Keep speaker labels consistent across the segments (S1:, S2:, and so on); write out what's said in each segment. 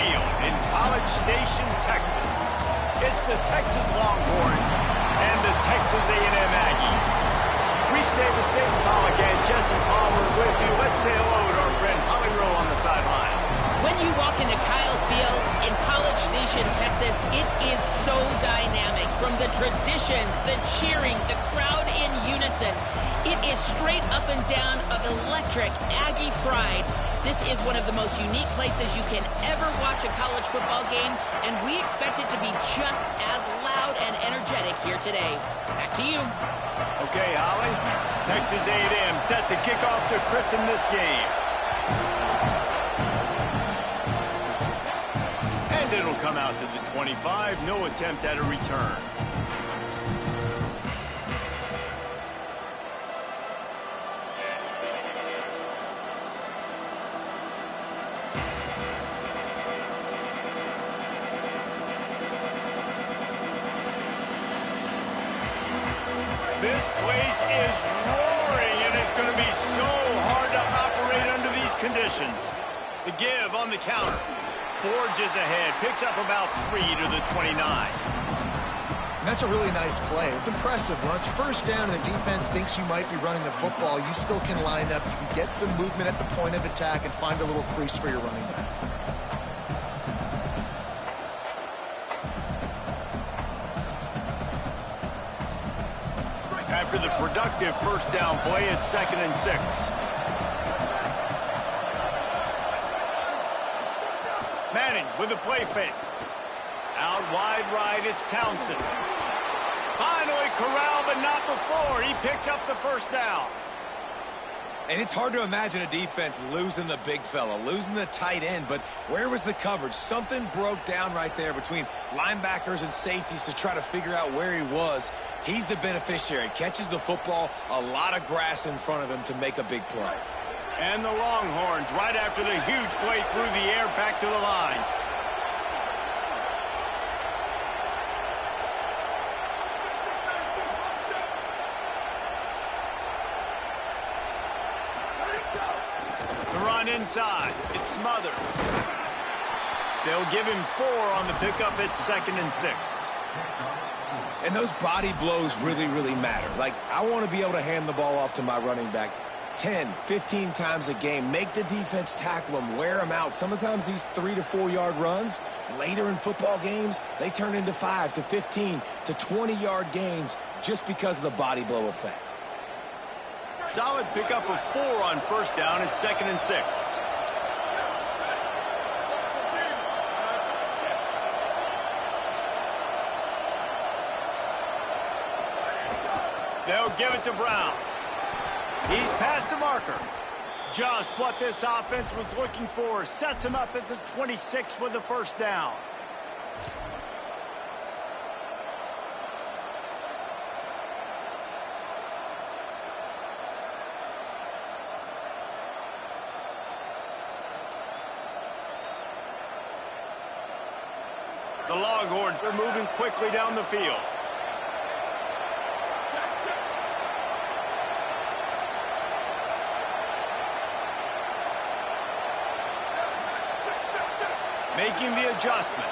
S1: Field in College Station, Texas. It's the Texas Longhorns and the Texas A&M Aggies. Reese Davis, David Pollack, and Jesse Palmer with you. Let's say hello to our friend Holly Rowe on the sideline.
S2: When you walk into Kyle Field in College Station, Texas, it is so dynamic. From the traditions, the cheering, the crowd in unison. It is straight up and down of electric Aggie pride. This is one of the most unique places you can ever watch a college football game, and we expect it to be just as loud and energetic here today. Back to you.
S1: Okay, Holly. Texas A&M set to kick off to christen this game. And it'll come out to the 25. No attempt at a return. This place is roaring, and it's going to be so hard to operate under these conditions. The give on the counter. Forges ahead, picks up about 3 to the 29.
S3: And that's a really nice play. It's impressive. When it's first down and the defense thinks you might be running the football, you still can line up. You can get some movement at the point of attack and find a little crease for your running back.
S1: After the productive first down play, it's 2nd and 6. Manning with a play fake. Out wide right, it's Townsend. Finally corralled, but not before. He picked up the first down.
S4: And it's hard to imagine a defense losing the big fella, losing the tight end, but where was the coverage? Something broke down right there between linebackers and safeties to try to figure out where he was. He's the beneficiary, catches the football, a lot of grass in front of him to make a big play.
S1: And the Longhorns, right after the huge play through the air, back to the line. The run inside. It's Smothers. They'll give him 4 on the pickup at 2nd and 6.
S4: And those body blows really, really matter. Like, I want to be able to hand the ball off to my running back 10, 15 times a game. Make the defense tackle him, wear him out. Sometimes these 3 to 4 yard runs, later in football games, they turn into 5 to 15 to 20 yard gains just because of the body blow effect.
S1: Solid pickup of 4 on first down at 2nd and 6. They'll give it to Brown. He's past the marker. Just what this offense was looking for. Sets him up at the 26 with the first down. The Longhorns are moving quickly down the field. Making the adjustment.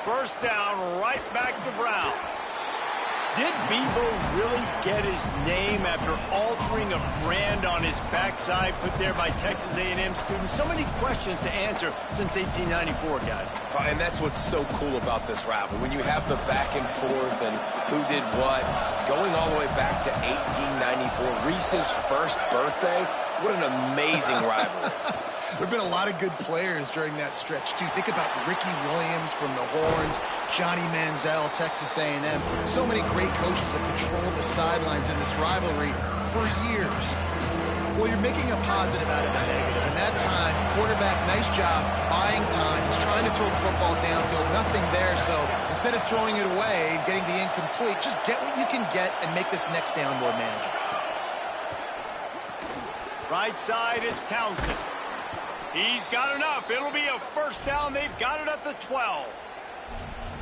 S1: First down, right back to Brown. Did Bevo really get his name after altering a brand on his backside put there by Texas A&M students? So many questions to answer since 1894, guys.
S4: And that's what's so cool about this rivalry. When you have the back and forth and who did what, going all the way back to 1894, Reese's first birthday, what an amazing rivalry.
S3: There have been a lot of good players during that stretch, too. Think about Ricky Williams from the Horns, Johnny Manziel, Texas A&M. So many great coaches have controlled the sidelines in this rivalry for years. Well, you're making a positive out of a negative. And that time, quarterback, nice job, buying time. He's trying to throw the football downfield, nothing there. So instead of throwing it away and getting the incomplete, just get what you can get and make this next down more manageable.
S1: Right side, it's Townsend. He's got enough. It'll be a first down. They've got it at the 12.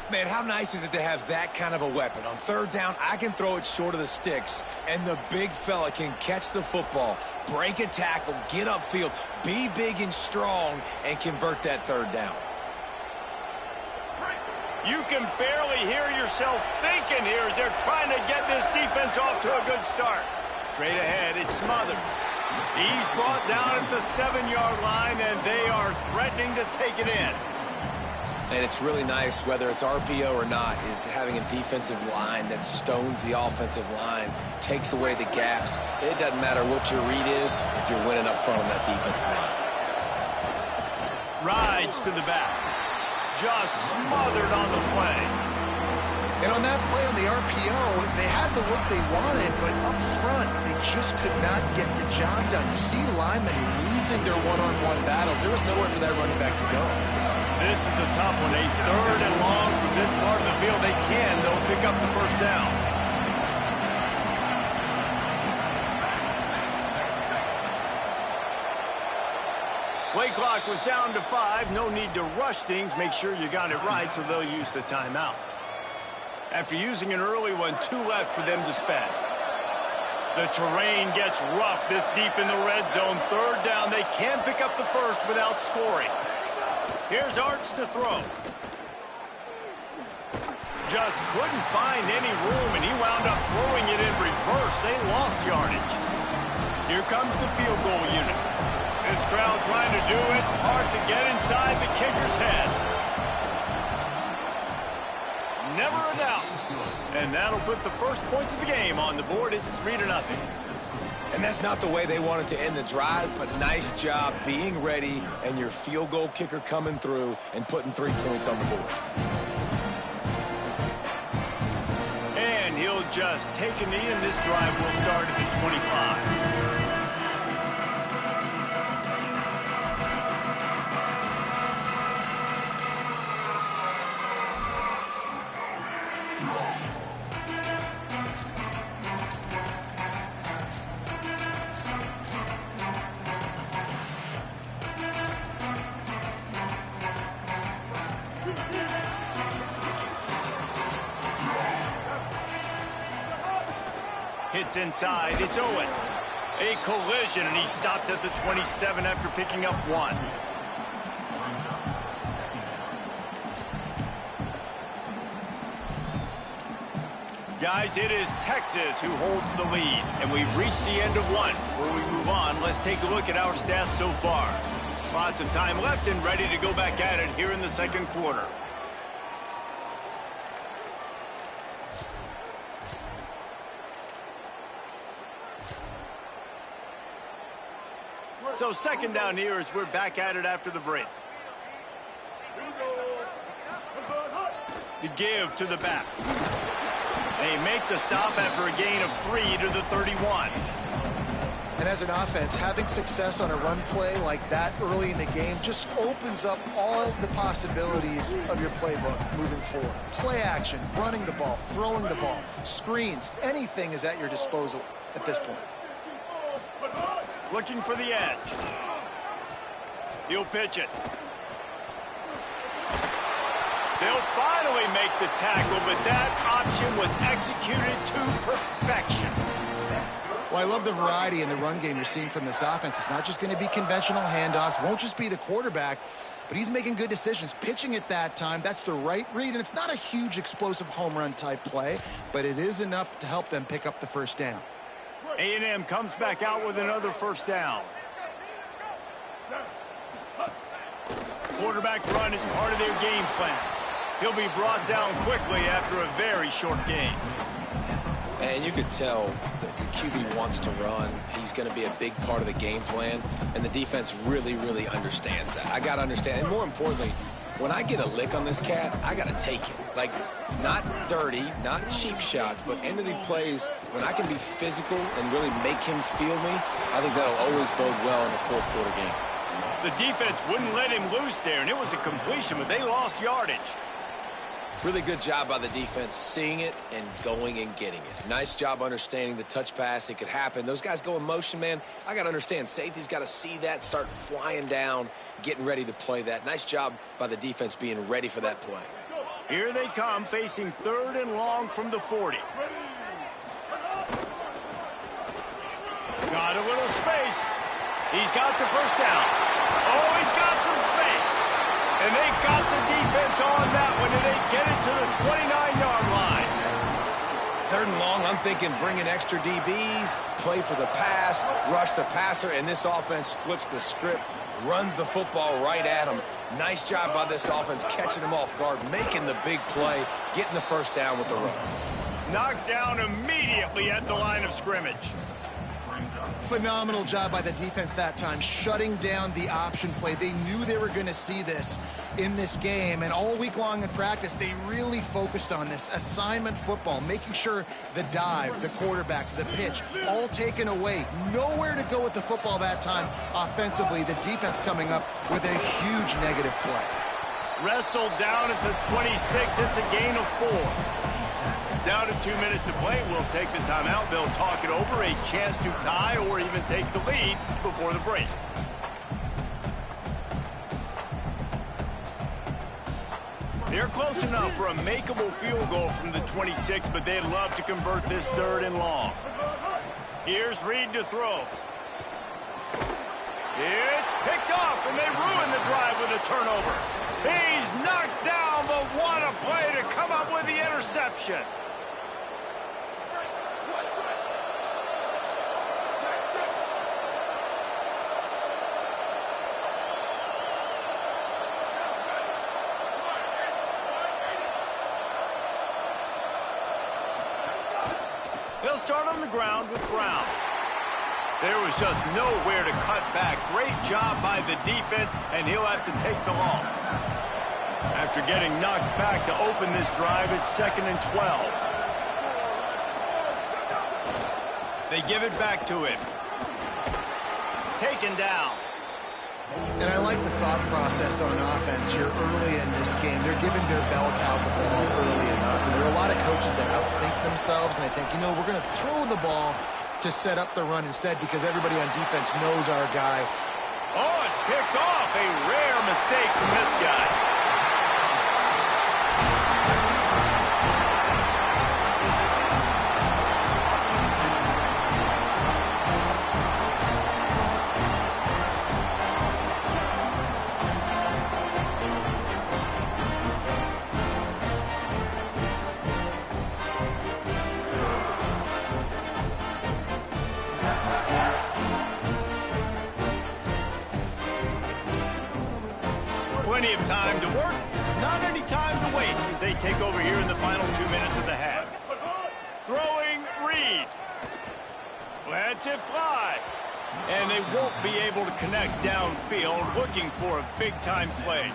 S4: Man, how nice is it to have that kind of a weapon? On third down, I can throw it short of the sticks, and the big fella can catch the football, break a tackle, get upfield, be big and strong, and convert that third down.
S1: You can barely hear yourself thinking here as they're trying to get this defense off to a good start. Straight ahead, it's Smothers. He's brought down at the 7-yard line, and they are threatening to take it in.
S4: And it's really nice, whether it's RPO or not, is having a defensive line that stones the offensive line, takes away the gaps. It doesn't matter what your read is if you're winning up front on that defensive line.
S1: Rides to the back. Just smothered on the play.
S3: And on that play on the RPO, they had the look they wanted, but up front, they just could not get the job done. You see linemen losing their one-on-one battles. There was nowhere for that running back to go.
S1: This is a tough one. A 3rd and long from this part of the field. They can, though, pick up the first down. Play clock was down to 5. No need to rush things. Make sure you got it right, so they'll use the timeout. After using an early one, 2 left for them to spend. The terrain gets rough this deep in the red zone. 3rd down. They can pick up the first without scoring. Here's Arts to throw. Just couldn't find any room, and he wound up throwing it in reverse. They lost yardage. Here comes the field goal unit. This crowd trying to do its part to get inside the kicker's head. Never a doubt. And that'll put the first points of the game on the board. It's 3-0.
S4: And that's not the way they wanted to end the drive, but nice job being ready and your field goal kicker coming through and putting 3 points on the board.
S1: And he'll just take a knee, and this drive will start at the 25. Hits inside, it's Owens. A collision, and he stopped at the 27 after picking up 1. Guys, it is Texas who holds the lead, and we've reached the end of 1. Before we move on, let's take a look at our stats so far. Lots of time left and ready to go back at it here in the second quarter. So 2nd down here as we're back at it after the break. The give to the back. They make the stop after a gain of 3 to the 31.
S3: And as an offense, having success on a run play like that early in the game just opens up all the possibilities of your playbook moving forward. Play action, running the ball, throwing the ball, screens, anything is at your disposal at this point.
S1: Looking for the edge. He'll pitch it. They'll finally make the tackle, but that option was executed to perfection.
S3: Well, I love the variety in the run game you're seeing from this offense. It's not just going to be conventional handoffs. Won't just be the quarterback, but he's making good decisions. Pitching at that time, that's the right read, and it's not a huge explosive home run type play, but it is enough to help them pick up the first down.
S1: A&M comes back out with another first down. Quarterback run is part of their game plan. He'll be brought down quickly after a very short game.
S4: And you could tell that the QB wants to run. He's going to be a big part of the game plan, and the defense really, really understands that. I got to understand, and more importantly, when I get a lick on this cat, I got to take it. Like, not dirty, not cheap shots, but end of the plays, when I can be physical and really make him feel me, I think that'll always bode well in the fourth quarter game.
S1: The defense wouldn't let him loose there, and it was a completion, but they lost yardage.
S4: Really good job by the defense seeing it and going and getting it. Nice job understanding the touch pass. It could happen. Those guys go in motion, man. I got to understand. Safety's got to see that, start flying down, getting ready to play that. Nice job by the defense being ready for that play.
S1: Here they come, facing 3rd and long from the 40. Got a little space. He's got the first down. Oh, he's got some space. And they got the defense on that one, and they get it to the 29-yard line.
S4: 3rd and long, I'm thinking bring in extra DBs, play for the pass, rush the passer, and this offense flips the script, runs the football right at him. Nice job by this offense catching him off guard, making the big play, getting the first down with the run.
S1: Knocked down immediately at the line of scrimmage.
S3: Phenomenal job by the defense that time, shutting down the option play. They knew they were going to see this in this game, and all week long in practice, they really focused on this assignment football, making sure the dive, the quarterback, the pitch, all taken away. Nowhere to go with the football that time offensively. The defense coming up with a huge negative play.
S1: Wrestled down at the 26. It's a gain of 4. Down to 2 minutes to play. We'll take the timeout. They'll talk it over. A chance to tie or even take the lead before the break. They're close enough for a makeable field goal from the 26, but they'd love to convert this 3rd and long. Here's Reed to throw. It's picked off, and they ruin the drive with a turnover. He's knocked down, but what a play to come up with the interception. They'll start on the ground with Brown. There was just nowhere to cut back. Great job by the defense, and he'll have to take the loss. After getting knocked back to open this drive, it's 2nd and 12. They give it back to him. Taken down.
S3: And I like the thought process on offense here early in this game. They're giving their bell cow the ball early enough. And there are a lot of coaches that outthink themselves, and I think, we're going to throw the ball to set up the run instead because everybody on defense knows our guy.
S1: Oh, it's picked off. A rare mistake from this guy. Plenty of time to work, not any time to waste as they take over here in the final 2 minutes of the half. Throwing Reed. Lets it fly. And they won't be able to connect downfield, looking for a big-time play.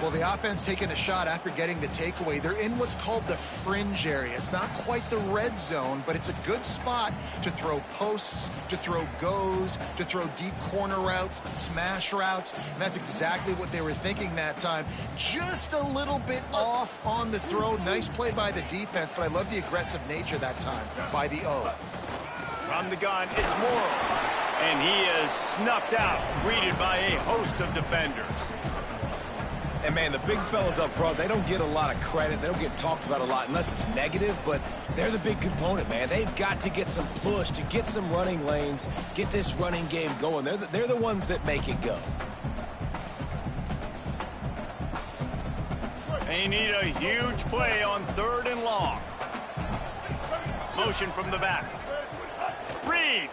S3: Well, the offense taking a shot after getting the takeaway. They're in what's called the fringe area. It's not quite the red zone, but it's a good spot to throw posts, to throw goes, to throw deep corner routes, smash routes. And that's exactly what they were thinking that time. Just a little bit off on the throw. Nice play by the defense, but I love the aggressive nature that time by the O.
S1: From the gun, it's Morrow. And he is snuffed out, greeted by a host of defenders.
S4: And, man, the big fellas up front, they don't get a lot of credit. They don't get talked about a lot unless it's negative, but they're the big component, man. They've got to get some push, to get some running lanes, get this running game going. They're the ones that make it go.
S1: They need a huge play on 3rd and long. Motion from the back. Reed.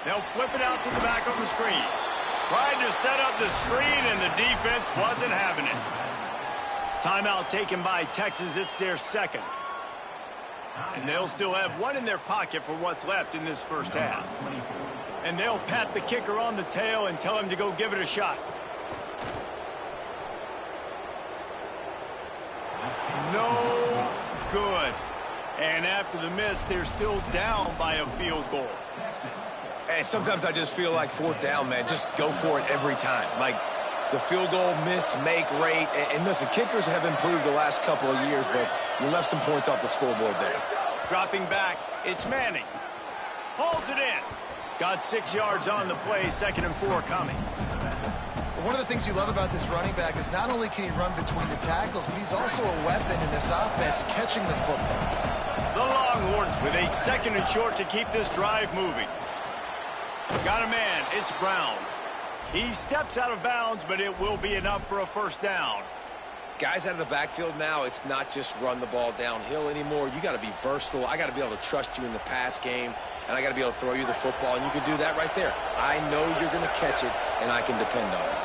S1: They'll flip it out to the back on the screen. Tried to set up the screen, and the defense wasn't having it. Timeout taken by Texas. It's their 2nd. And they'll still have one in their pocket for what's left in this first half. And they'll pat the kicker on the tail and tell him to go give it a shot. No good. And after the miss, they're still down by a field goal.
S4: And sometimes I just feel like 4th down, man, just go for it every time. Like the field goal miss-make rate. And listen, kickers have improved the last couple of years, but you left some points off the scoreboard there.
S1: Dropping back, it's Manning. Hauls it in. Got 6 yards on the play, 2nd and 4 coming.
S3: One of the things you love about this running back is not only can he run between the tackles, but he's also a weapon in this offense catching the football.
S1: The Longhorns with a 2nd and short to keep this drive moving. Got a man. It's Brown. He steps out of bounds, but it will be enough for a 1st down.
S4: Guys out of the backfield now, it's not just run the ball downhill anymore. You got to be versatile. I got to be able to trust you in the pass game, and I got to be able to throw you the football, and you can do that right there. I know you're going to catch it, and I can depend on it.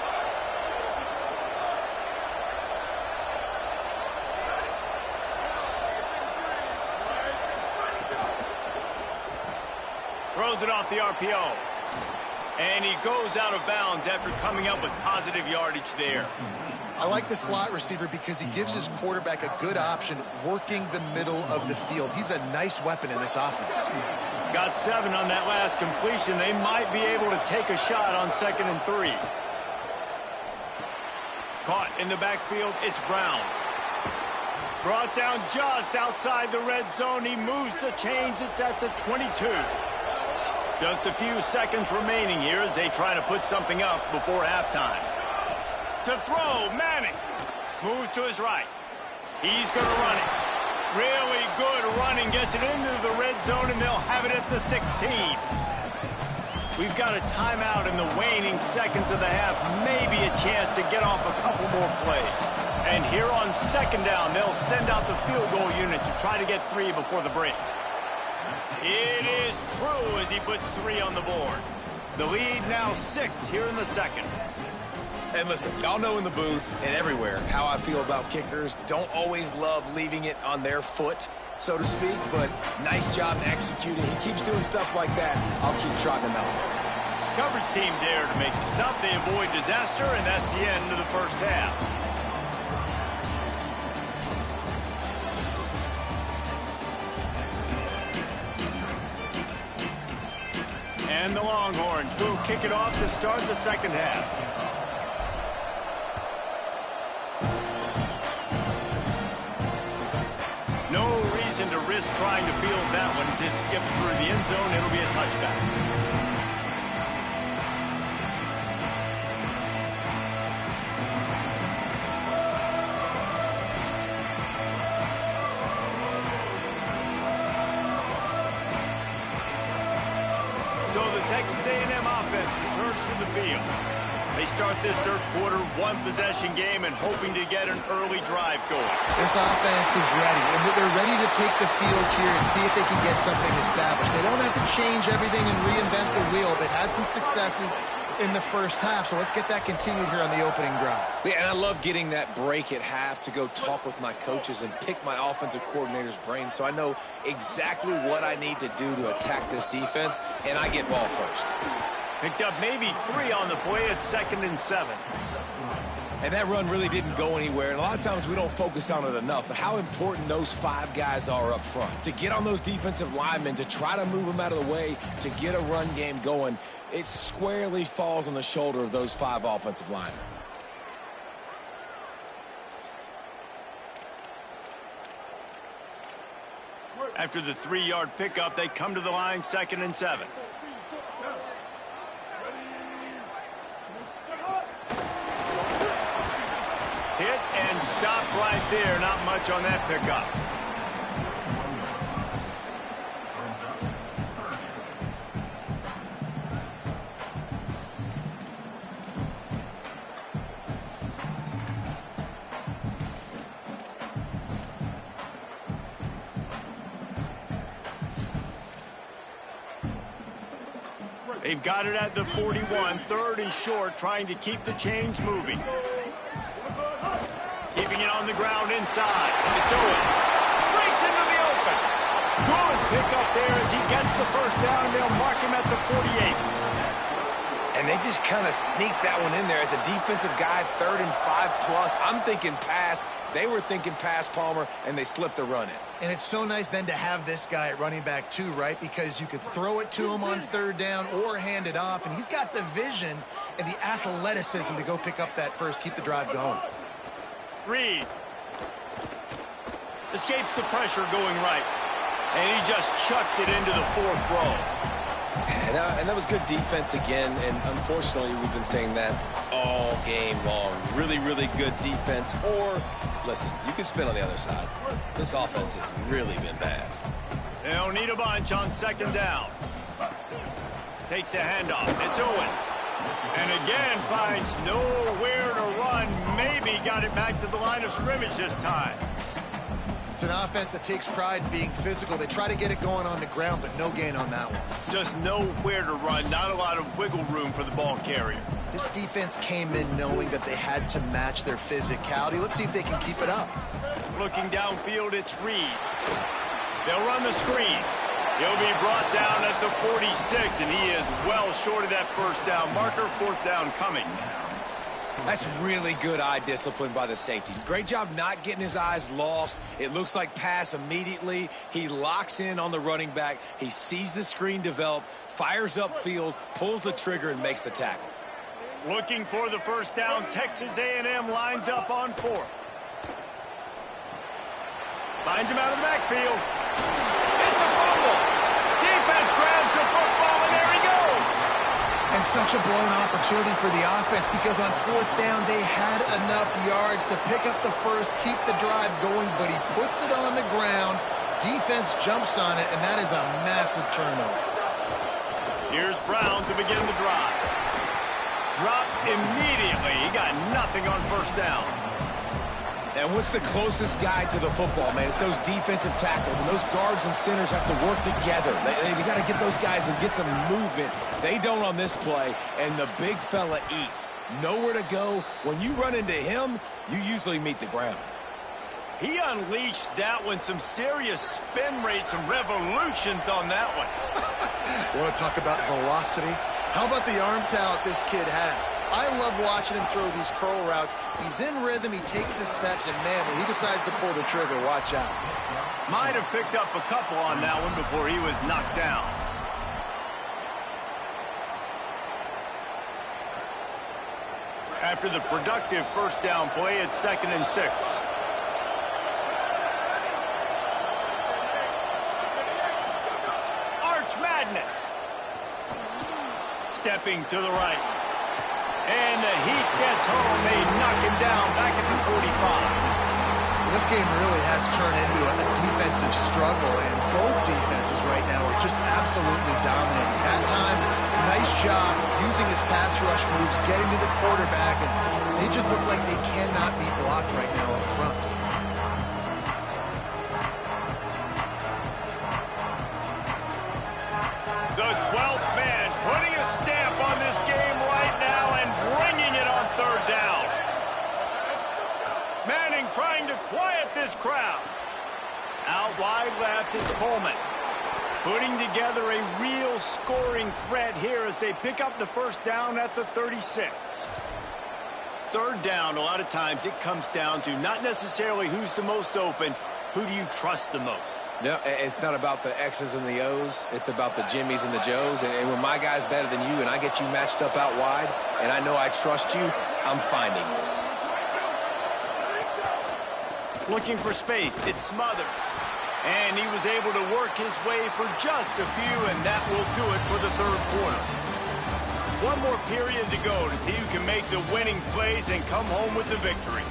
S1: Throws it off the RPO. And he goes out of bounds after coming up with positive yardage there.
S3: I like the slot receiver because he gives his quarterback a good option working the middle of the field. He's a nice weapon in this offense.
S1: Got 7 on that last completion. They might be able to take a shot on 2nd and 3. Caught in the backfield, it's Brown. Brought down just outside the red zone. He moves the chains. It's at the 22. Just a few seconds remaining here as they try to put something up before halftime. To throw, Manning. Moves to his right. He's going to run it. Really good running. Gets it into the red zone, and they'll have it at the 16. We've got a timeout in the waning seconds of the half. Maybe a chance to get off a couple more plays. And here on 2nd down, they'll send out the field goal unit to try to get 3 before the break. It is true as he puts 3 on the board. The lead now 6 here in the 2nd.
S4: And listen, y'all know in the booth and everywhere how I feel about kickers. Don't always love leaving it on their foot, so to speak, but nice job executing. He keeps doing stuff like that. I'll keep trotting him out there.
S1: Coverage team there to make the stop. They avoid disaster, and that's the end of the 1st half. And the Longhorns will kick it off to start the 2nd half. No reason to risk trying to field that one as it skips through the end zone. It'll be a touchback. So the Texas A&M offense returns to the field. They start this 3rd quarter, 1-possession game, and hoping to get an early drive going.
S3: This offense is ready, and they're ready to take the field here and see if they can get something established. They don't have to change everything and reinvent the wheel. They've had some successes in the 1st half, so let's get that continued here on the opening drive.
S4: Yeah, and I love getting that break at half to go talk with my coaches and pick my offensive coordinator's brain so I know exactly what I need to do to attack this defense, and I get ball first.
S1: Picked up maybe 3 on the play at 2nd and 7.
S4: And that run really didn't go anywhere. And a lot of times we don't focus on it enough. But how important those 5 guys are up front. To get on those defensive linemen, to try to move them out of the way, to get a run game going, it squarely falls on the shoulder of those 5 offensive linemen.
S1: After the 3-yard pickup, they come to the line 2nd and 7. Hit and stop right there. Not much on that pickup. They've got it at the 41, 3rd and short, trying to keep the chains moving. Keeping it on the ground inside. It's Owens. Breaks into the open. Good pickup there as he gets the 1st down, and they'll mark him at the 48.
S4: And they just kind of sneaked that one in there as a defensive guy, 3rd and 5+. I'm thinking pass. They were thinking pass, Palmer, and they slipped the run in.
S3: And it's so nice then to have this guy at running back too, right? Because you could throw it to him on 3rd down or hand it off. And he's got the vision and the athleticism to go pick up that first, keep the drive going.
S1: Reed escapes the pressure going right. And he just chucks it into the 4th row.
S4: And that was good defense again, and unfortunately we've been saying that all game long. Really, really good defense. Or, listen, you can spin on the other side. This offense has really been bad.
S1: They'll need a bunch on second down. Takes the handoff. It's Owens. And again finds nowhere to run. Maybe got it back to the line of scrimmage this time.
S3: It's an offense that takes pride in being physical. They try to get it going on the ground, but no gain on that one.
S1: Just nowhere to run. Not a lot of wiggle room for the ball carrier.
S3: This defense came in knowing that they had to match their physicality. Let's see if they can keep it up.
S1: Looking downfield, it's Reed. They'll run the screen. He'll be brought down at the 46, and he is well short of that first down marker. Fourth down coming.
S4: That's really good eye discipline by the safety. Great job not getting his eyes lost. It looks like pass immediately. He locks in on the running back. He sees the screen develop, fires upfield, pulls the trigger, and makes the tackle.
S1: Looking for the first down. Texas A&M lines up on fourth. Finds him out of the backfield. It's a fumble. Defense grabs the football, and there he goes.
S3: And such a blown opportunity for the offense because on fourth down, they had enough yards to pick up the first, keep the drive going, but he puts it on the ground. Defense jumps on it, and that is a massive turnover.
S1: Here's Brown to begin the drive. Dropped immediately. He got nothing on first down.
S4: And what's the closest guy to the football, man? It's those defensive tackles, and those guards and centers have to work together. They got to get those guys and get some movement. They don't on this play, and the big fella eats. Nowhere to go. When you run into him, you usually meet the ground.
S1: He unleashed that one. Some serious spin rates, some revolutions on that one.
S3: Want to talk about velocity? How about the arm talent this kid has? I love watching him throw these curl routes. He's in rhythm, he takes his steps, and man, when he decides to pull the trigger, watch out.
S1: Might have picked up a couple on that one before he was knocked down. After the productive first down play, it's 2nd and 6. Arch Madness. Stepping to the right. And the heat gets home. They knock him down back at the 45.
S3: This game really has turned into a defensive struggle, and both defenses right now are just absolutely dominating. That time, nice job using his pass rush moves, getting to the quarterback, and they just look like they cannot be blocked right now up front.
S1: The 12th man putting a stamp on this game right now and bringing it on third down. Manning trying to quiet this crowd. Out wide left, it's Coleman. Putting together a real scoring threat here as they pick up the first down at the 36. Third down, a lot of times it comes down to not necessarily who's the most open, who do you trust the most?
S4: No, it's not about the X's and the O's. It's about the Jimmies and the Joes. And when my guy's better than you and I get you matched up out wide and I know I trust you, I'm finding you.
S1: Looking for space, it's Smothers. And he was able to work his way for just a few, and that will do it for the third quarter. One more period to go to see who can make the winning plays and come home with the victory.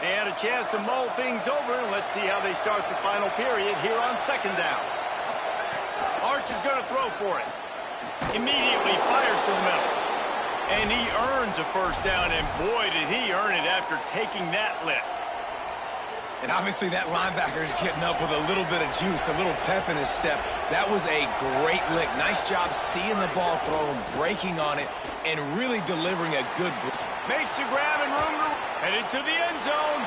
S1: They had a chance to mull things over, and let's see how they start the final period here on second down. Arch is going to throw for it. Immediately fires to the middle. And he earns a first down, and boy, did he earn it after taking that lick.
S4: And obviously that linebacker is getting up with a little bit of juice, a little pep in his step. That was a great lick. Nice job seeing the ball thrown, breaking on it, and really delivering a good block.
S1: Makes the grab and room to headed to the end zone.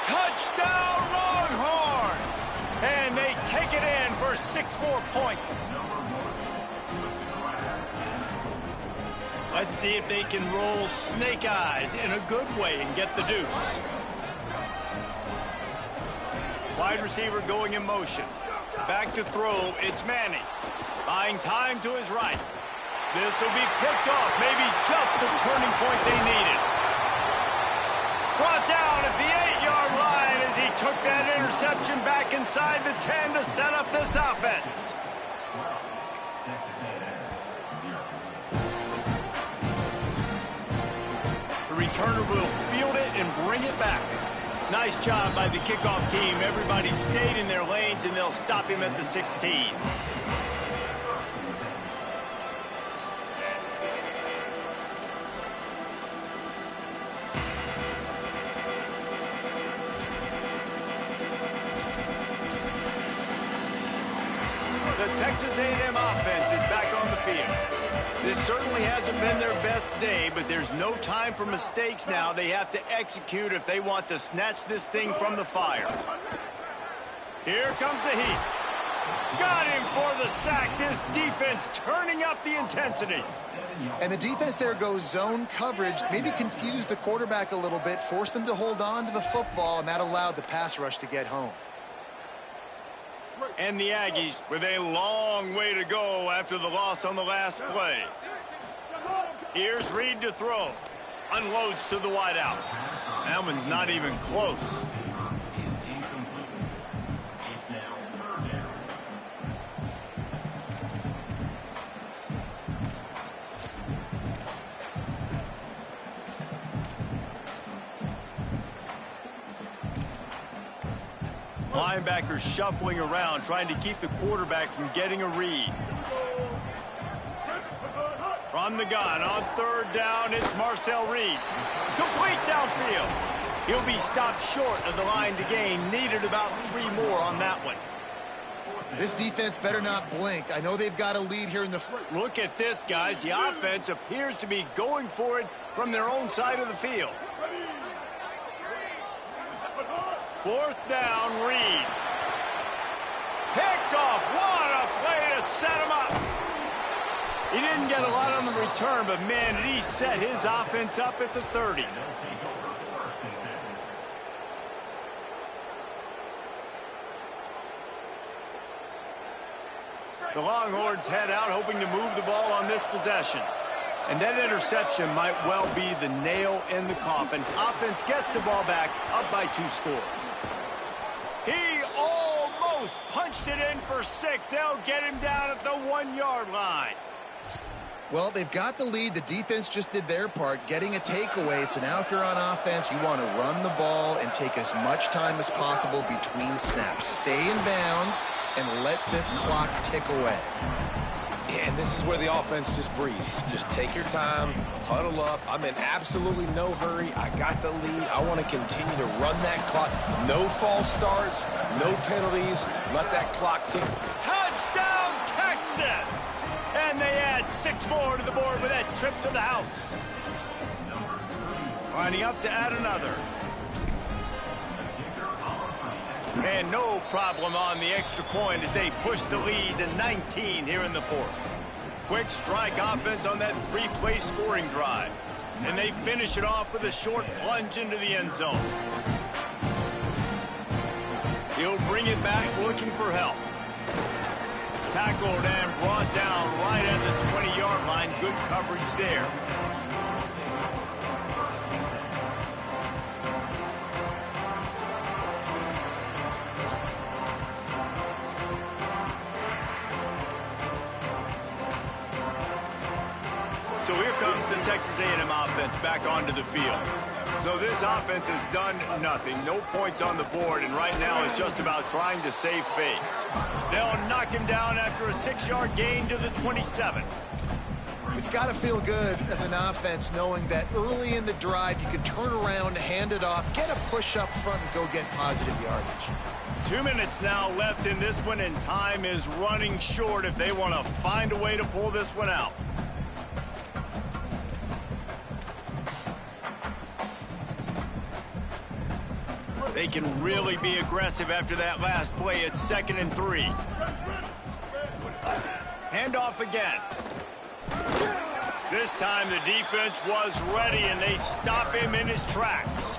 S1: Touchdown, Longhorns! And they take it in for 6 more points. Let's see if they can roll snake eyes in a good way and get the deuce. Wide receiver going in motion. Back to throw, it's Manning. Buying time to his right. This will be picked off, maybe just the turning point they needed. Brought down at the 8-yard line as he took that interception back inside the 10 to set up this offense. The returner will field it and bring it back. Nice job by the kickoff team. Everybody stayed in their lanes, and they'll stop him at the 16. The Texas A&M offense is back on the field. This certainly hasn't been their best day, but there's no time for mistakes now. They have to execute if they want to snatch this thing from the fire. Here comes the heat. Got him for the sack. This defense turning up the intensity.
S3: And the defense there goes zone coverage, maybe confused the quarterback a little bit, forced him to hold on to the football, and that allowed the pass rush to get home.
S1: And the Aggies with a long way to go after the loss on the last play. Here's Reed to throw. Unloads to the wideout. That one's not even close. Linebackers shuffling around, trying to keep the quarterback from getting a read. From the gun, on third down, it's Marcel Reed. Complete downfield. He'll be stopped short of the line to gain. Needed about 3 more on that one.
S3: This defense better not blink. I know they've got a lead here in the front.
S1: Look at this, guys. The offense appears to be going for it from their own side of the field. Fourth down, Reed. Picked off. What a play to set him up. He didn't get a lot on the return, but, man, did he set his offense up at the 30. The Longhorns head out, hoping to move the ball on this possession. And that interception might well be the nail in the coffin. Offense gets the ball back, up by 2 scores. He almost punched it in for 6. They'll get him down at the 1-yard line.
S3: Well, they've got the lead. The defense just did their part, getting a takeaway. So now if you're on offense, you want to run the ball and take as much time as possible between snaps. Stay in bounds and let this clock tick away.
S4: Yeah, and this is where the offense just breathes. Just take your time, huddle up. I'm in absolutely no hurry. I got the lead. I want to continue to run that clock. No false starts, no penalties. Let that clock tick.
S1: Touchdown, Texas! And they add 6 more to the board with that trip to the house. Lining up to add another. And no problem on the extra point as they push the lead to 19 here in the 4th. Quick strike offense on that 3-play scoring drive. And they finish it off with a short plunge into the end zone. He'll bring it back looking for help. Tackled and brought down right at the 20-yard line. Good coverage there. So here comes the Texas A&M offense back onto the field. So this offense has done nothing. No points on the board, and right now it's just about trying to save face. They'll knock him down after a 6-yard gain to the 27.
S3: It's got to feel good as an offense knowing that early in the drive you can turn around, hand it off, get a push up front, and go get positive yardage.
S1: 2 minutes now left in this one, and time is running short if they want to find a way to pull this one out. They can really be aggressive after that last play. It's 2nd and 3. Handoff again. This time the defense was ready, and they stop him in his tracks.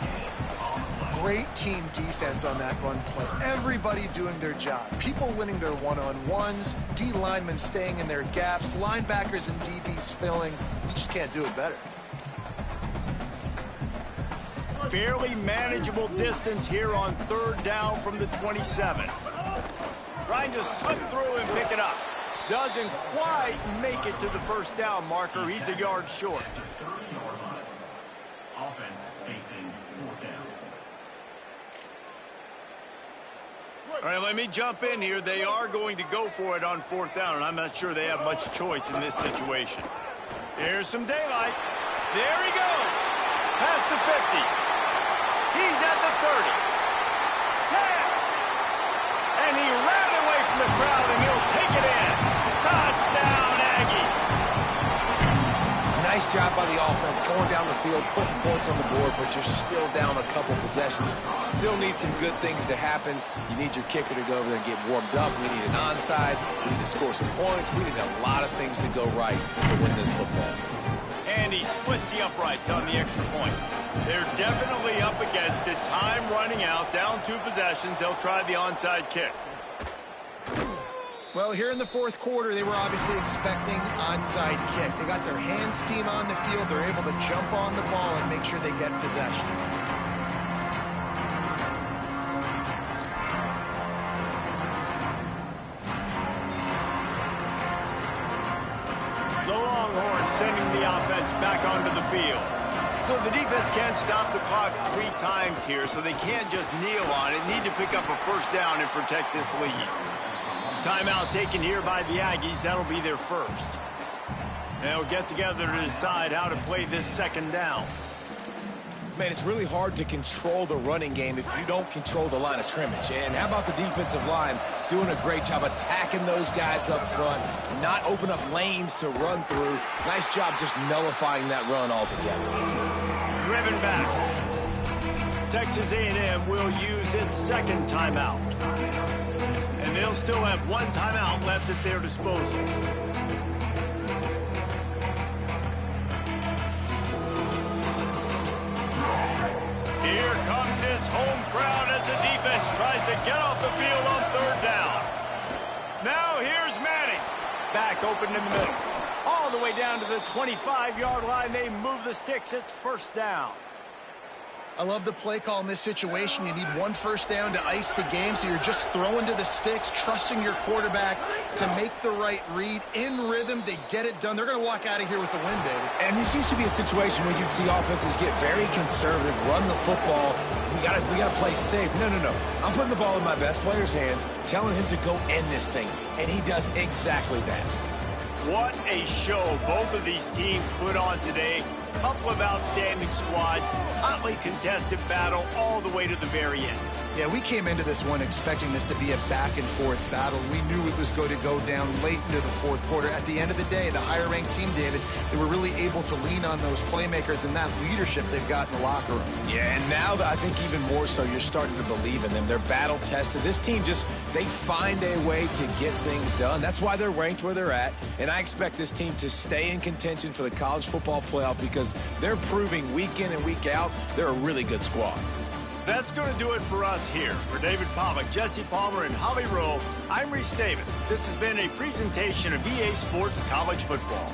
S3: Great team defense on that run play. Everybody doing their job. People winning their one-on-ones, D linemen staying in their gaps, linebackers and DBs filling. You just can't do it better.
S1: fairly manageable distance here on 3rd down from the 27. Trying to slip through and pick it up. Doesn't quite make it to the 1st down marker. He's a yard short.
S5: Offense facing 4th down.
S1: All right, let me jump in here. They are going to go for it on 4th down, and I'm not sure they have much choice in this situation. Here's some daylight. There he goes. Past the 50. He's at the 30. 10. And he ran away from the crowd, and he'll take it in. Touchdown, Aggie.
S4: Nice job by the offense going down the field, putting points on the board, but you're still down a couple possessions. Still need some good things to happen. You need your kicker to go over there and get warmed up. We need an onside. We need to score some points. We need a lot of things to go right to win this football game.
S1: And he splits the uprights on the extra point. They're definitely up against it. Time running out, down 2 possessions. They'll try the onside kick.
S3: Well, here in the 4th quarter, they were obviously expecting onside kick. They got their hands team on the field. They're able to jump on the ball and make sure they get possession.
S1: The Longhorns sending the offense back onto the field. So the defense can't stop the clock 3 times here, so they can't just kneel on it. Need to pick up a 1st down and protect this lead. Timeout taken here by the Aggies. That'll be their first. They'll get together to decide how to play this 2nd down.
S4: Man, it's really hard to control the running game if you don't control the line of scrimmage. And how about the defensive line doing a great job attacking those guys up front, not open up lanes to run through. Nice job just nullifying that run altogether.
S1: Driven back. Texas A&M will use its 2nd timeout. And they'll still have 1 timeout left at their disposal. Here comes his home crowd as the defense tries to get off the field on 3rd down. Now here's Manning. Back open in the middle. All the way down to the 25-yard line. They move the sticks. It's 1st down.
S3: I love the play call in this situation. You need 1 1st down to ice the game, so you're just throwing to the sticks, trusting your quarterback to make the right read. In rhythm, they get it done. They're going to walk out of here with the win, David.
S4: And this used to be a situation where you'd see offenses get very conservative, run the football. We gotta play safe. No. I'm putting the ball in my best player's hands, telling him to go end this thing, and he does exactly that.
S1: What a show both of these teams put on today. Couple of outstanding squads, hotly contested battle all the way to the very end.
S3: Yeah, we came into this one expecting this to be a back-and-forth battle. We knew it was going to go down late into the 4th quarter. At the end of the day, the higher-ranked team, David, they were really able to lean on those playmakers and that leadership they've got in the locker room.
S4: Yeah, and now I think even more so, you're starting to believe in them. They're battle-tested. This team they find a way to get things done. That's why they're ranked where they're at. And I expect this team to stay in contention for the college football playoff because they're proving week in and week out they're a really good squad.
S1: That's going to do it for us here. For David Pollack, Jesse Palmer, and Holly Rowe, I'm Reese Davis. This has been a presentation of EA Sports College Football.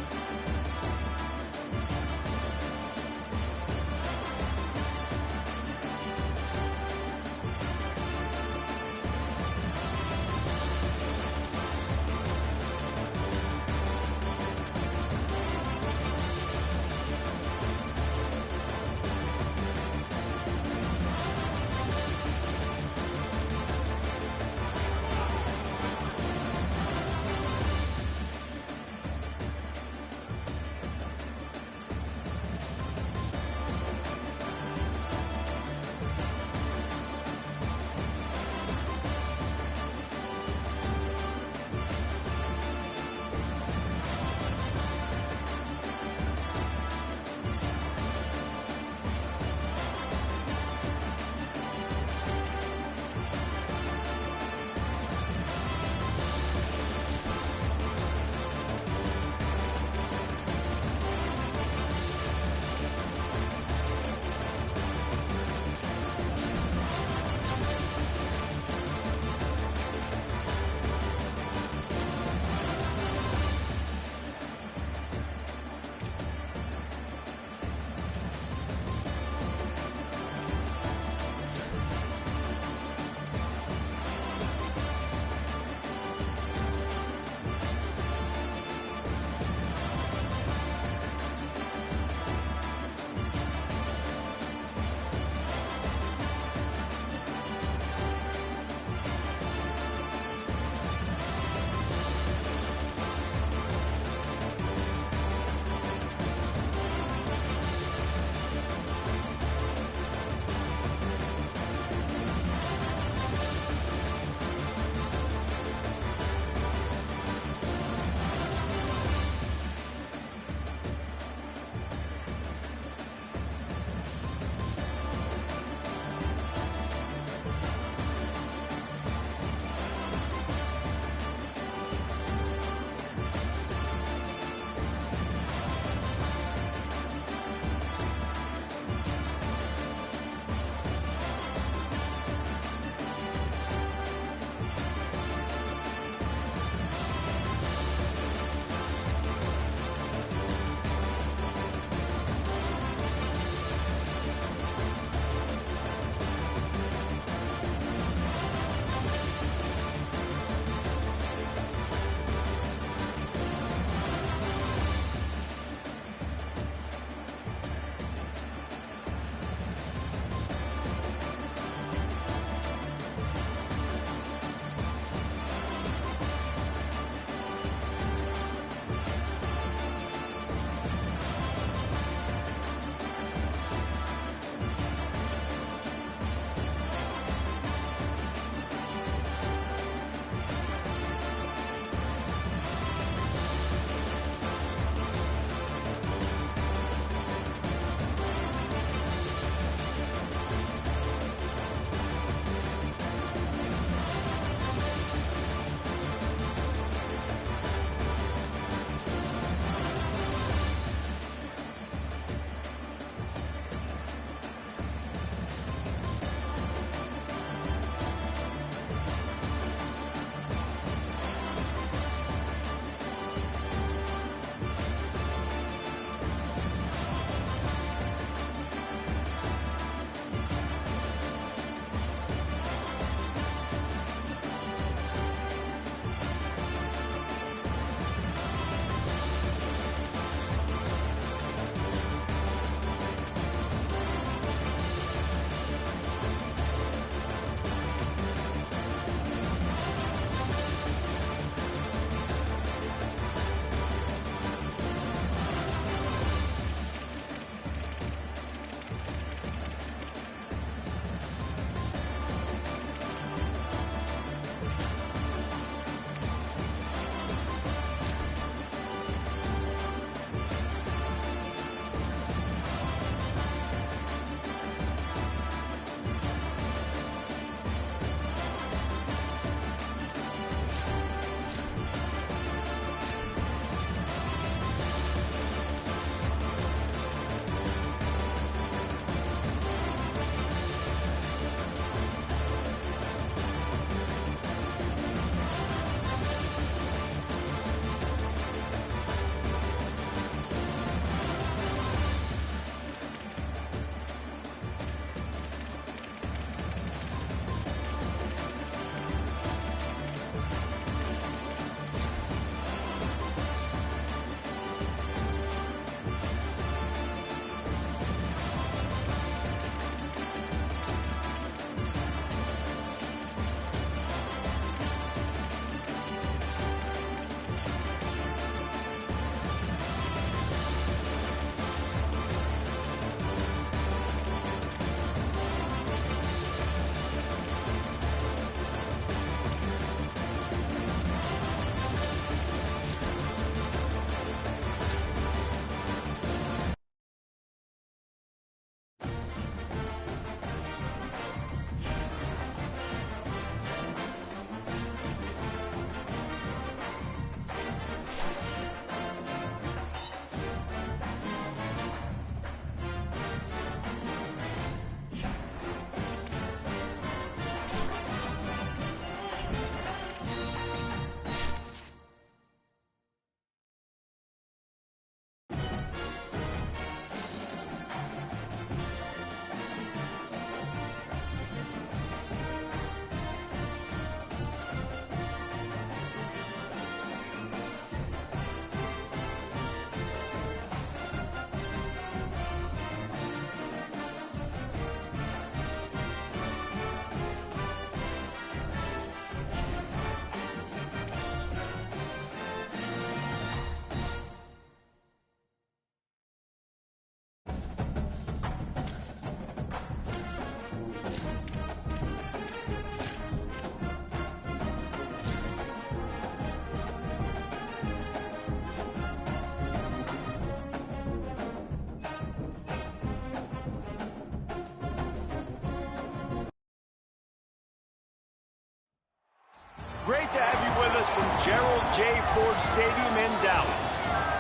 S1: Great to have you with us from Gerald J. Ford Stadium in Dallas.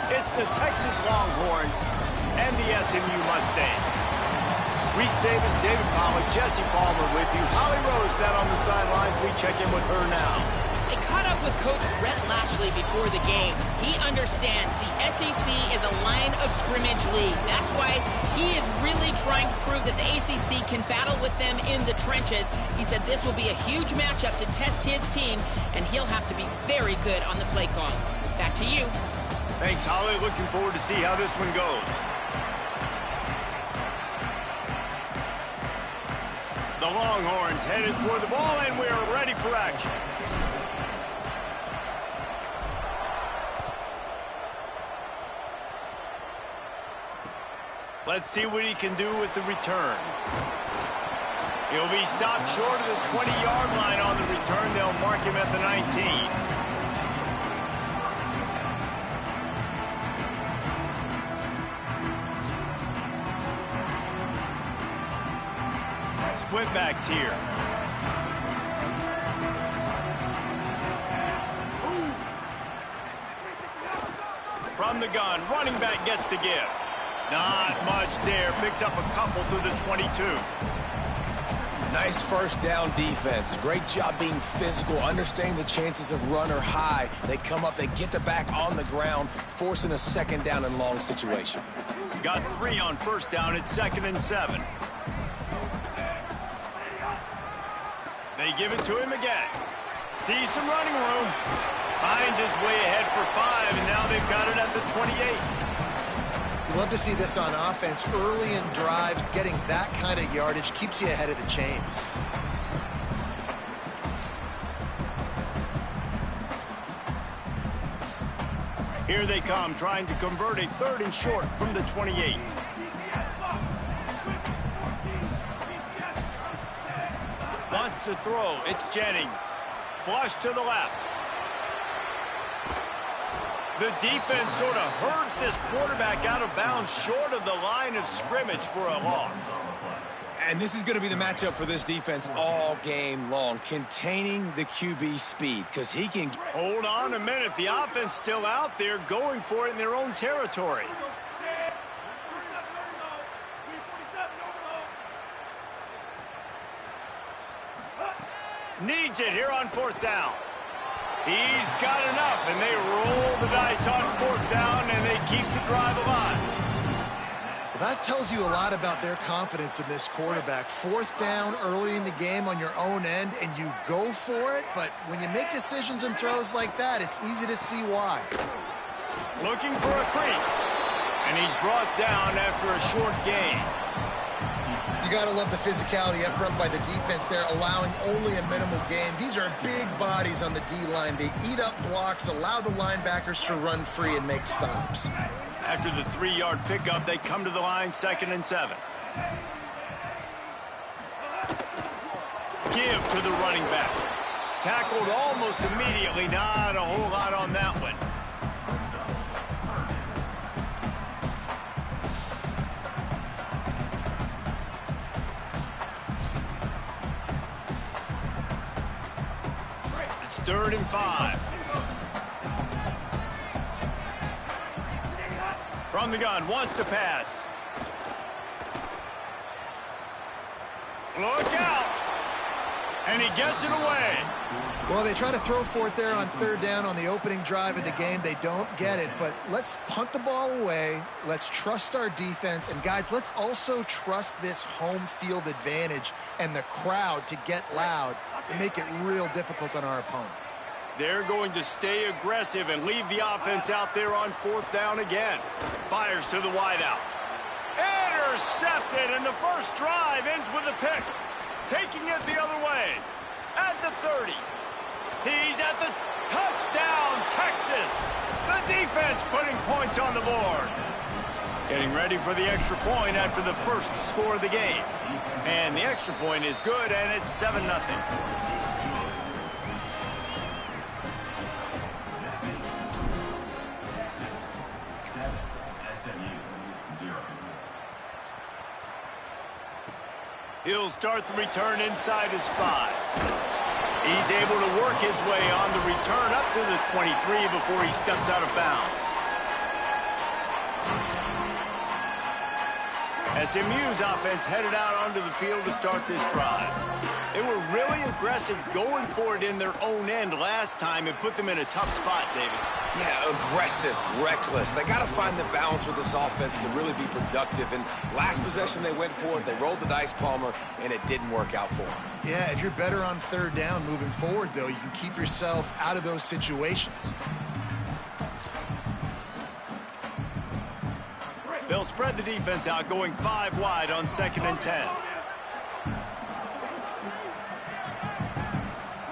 S1: It's the Texas Longhorns and the SMU Mustangs. Reese Davis, David Pollack, Jesse Palmer with you. Holly Rose down on the sidelines. We check in with her now.
S2: I caught up with Coach Brett Lashley before the game. He understands the SEC is a line of scrimmage league. That's why he is really trying to prove that the ACC can battle with them in the trenches. He said this will be a huge matchup to test his team, and he'll have to be very good on the play calls. Back to you.
S1: Thanks, Holly. Looking forward to see how this one goes. The Longhorns headed toward the ball, and we are ready for action. Let's see what he can do with the return. He'll be stopped short of the 20-yard line on the return. They'll mark him at the 19. Split backs here. From the gun, running back gets to give. Not much there. Picks up a couple to the 22.
S4: Nice first down defense. Great job being physical, understanding the chances of run are high. They come up, they get the back on the ground, forcing a second down and long situation.
S1: Got 3 on first down. It's 2nd and 7. They give it to him again. Sees some running room. Finds his way ahead for 5, and now they've got it at the 28.
S3: You love to see this on offense. Early in drives, getting that kind of yardage keeps you ahead of the chains.
S1: Here they come, trying to convert a 3rd and short from the 28. Wants to throw. It's Jennings. Flush to the left. The defense sort of herds this quarterback out of bounds short of the line of scrimmage for a loss.
S4: And this is going to be the matchup for this defense all game long, containing the QB speed, because he can...
S1: Hold on a minute. The offense still out there going for it in their own territory. Needs it here on 4th down. He's got enough, and they roll the dice on 4th down, and they keep the drive alive.
S3: Well, that tells you a lot about their confidence in this quarterback. 4th down early in the game on your own end, and you go for it, but when you make decisions and throws like that, it's easy to see why.
S1: Looking for a crease, and he's brought down after a short gain.
S3: You got to love the physicality up front by the defense there, allowing only a minimal gain. These are big bodies on the D-line. They eat up blocks, allow the linebackers to run free and make stops.
S1: After the 3-yard pickup, they come to the line, 2nd and 7. Give to the running back. Tackled almost immediately. Not a whole lot on that one. It's 3rd and 5. From the gun, wants to pass. Look out! And he gets it away.
S3: Well, they try to throw for it there on 3rd down on the opening drive of the game. They don't get it, but let's punt the ball away. Let's trust our defense. And, guys, let's also trust this home field advantage and the crowd to get loud and make it real difficult on our opponent.
S1: They're going to stay aggressive and leave the offense out there on 4th down again. Fires to the wideout. Intercepted, and the first drive ends with a pick. Taking it the other way. At the 30. He's at the touchdown, Texas. The defense putting points on the board. Getting ready for the extra point after the first score of the game. And the extra point is good, and it's 7-0. He'll start the return inside his 5. He's able to work his way on the return up to the 23 before he steps out of bounds. SMU's offense headed out onto the field to start this drive. They were really aggressive going for it in their own end last time and put them in a tough spot, David.
S4: Yeah, aggressive, reckless. They got to find the balance with this offense to really be productive. And last possession they went for it, they rolled the dice, Palmer, and it didn't work out for them.
S3: Yeah, if you're better on third down moving forward, though, you can keep yourself out of those situations.
S1: They'll spread the defense out, going 5 wide on 2nd and 10.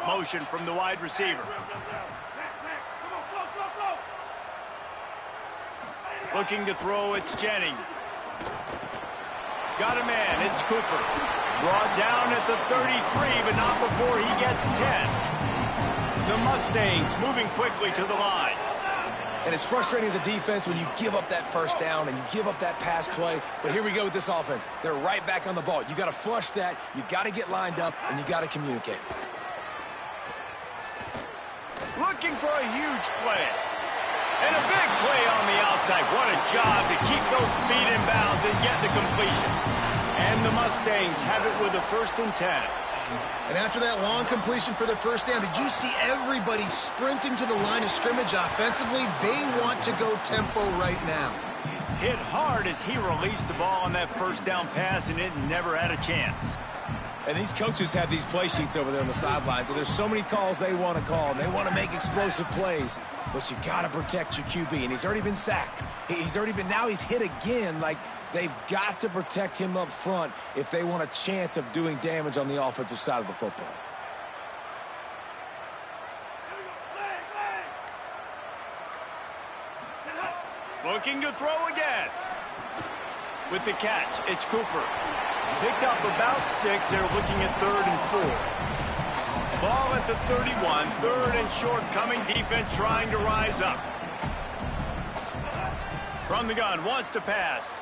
S1: Motion from the wide receiver. Looking to throw, it's Jennings. Got a man, it's Cooper. Brought down at the 33, but not before he gets 10. The Mustangs moving quickly to the line.
S4: And it's frustrating as a defense when you give up that first down and you give up that pass play. But here we go with this offense. They're right back on the ball. You got to flush that, you got to get lined up, and you got to communicate.
S1: Looking for a huge play. And a big play on the outside. What a job to keep those feet in bounds and get the completion. And the Mustangs have it with a 1st and 10.
S3: And after that long completion for the first down, did you see everybody sprinting to the line of scrimmage offensively? They want to go tempo right now.
S1: Hit hard as he released the ball on that first down pass, and it never had a chance.
S4: And these coaches have these play sheets over there on the sidelines, and there's so many calls they want to call, and they want to make explosive plays. But you got to protect your QB, and he's already been sacked. Now he's hit again. Like, they've got to protect him up front if they want a chance of doing damage on the offensive side of the football.
S1: Looking to throw again. With the catch, it's Cooper. Picked up about 6. They're looking at 3rd and 4. Ball at the 31. 3rd and short coming. Defense trying to rise up. From the gun, wants to pass.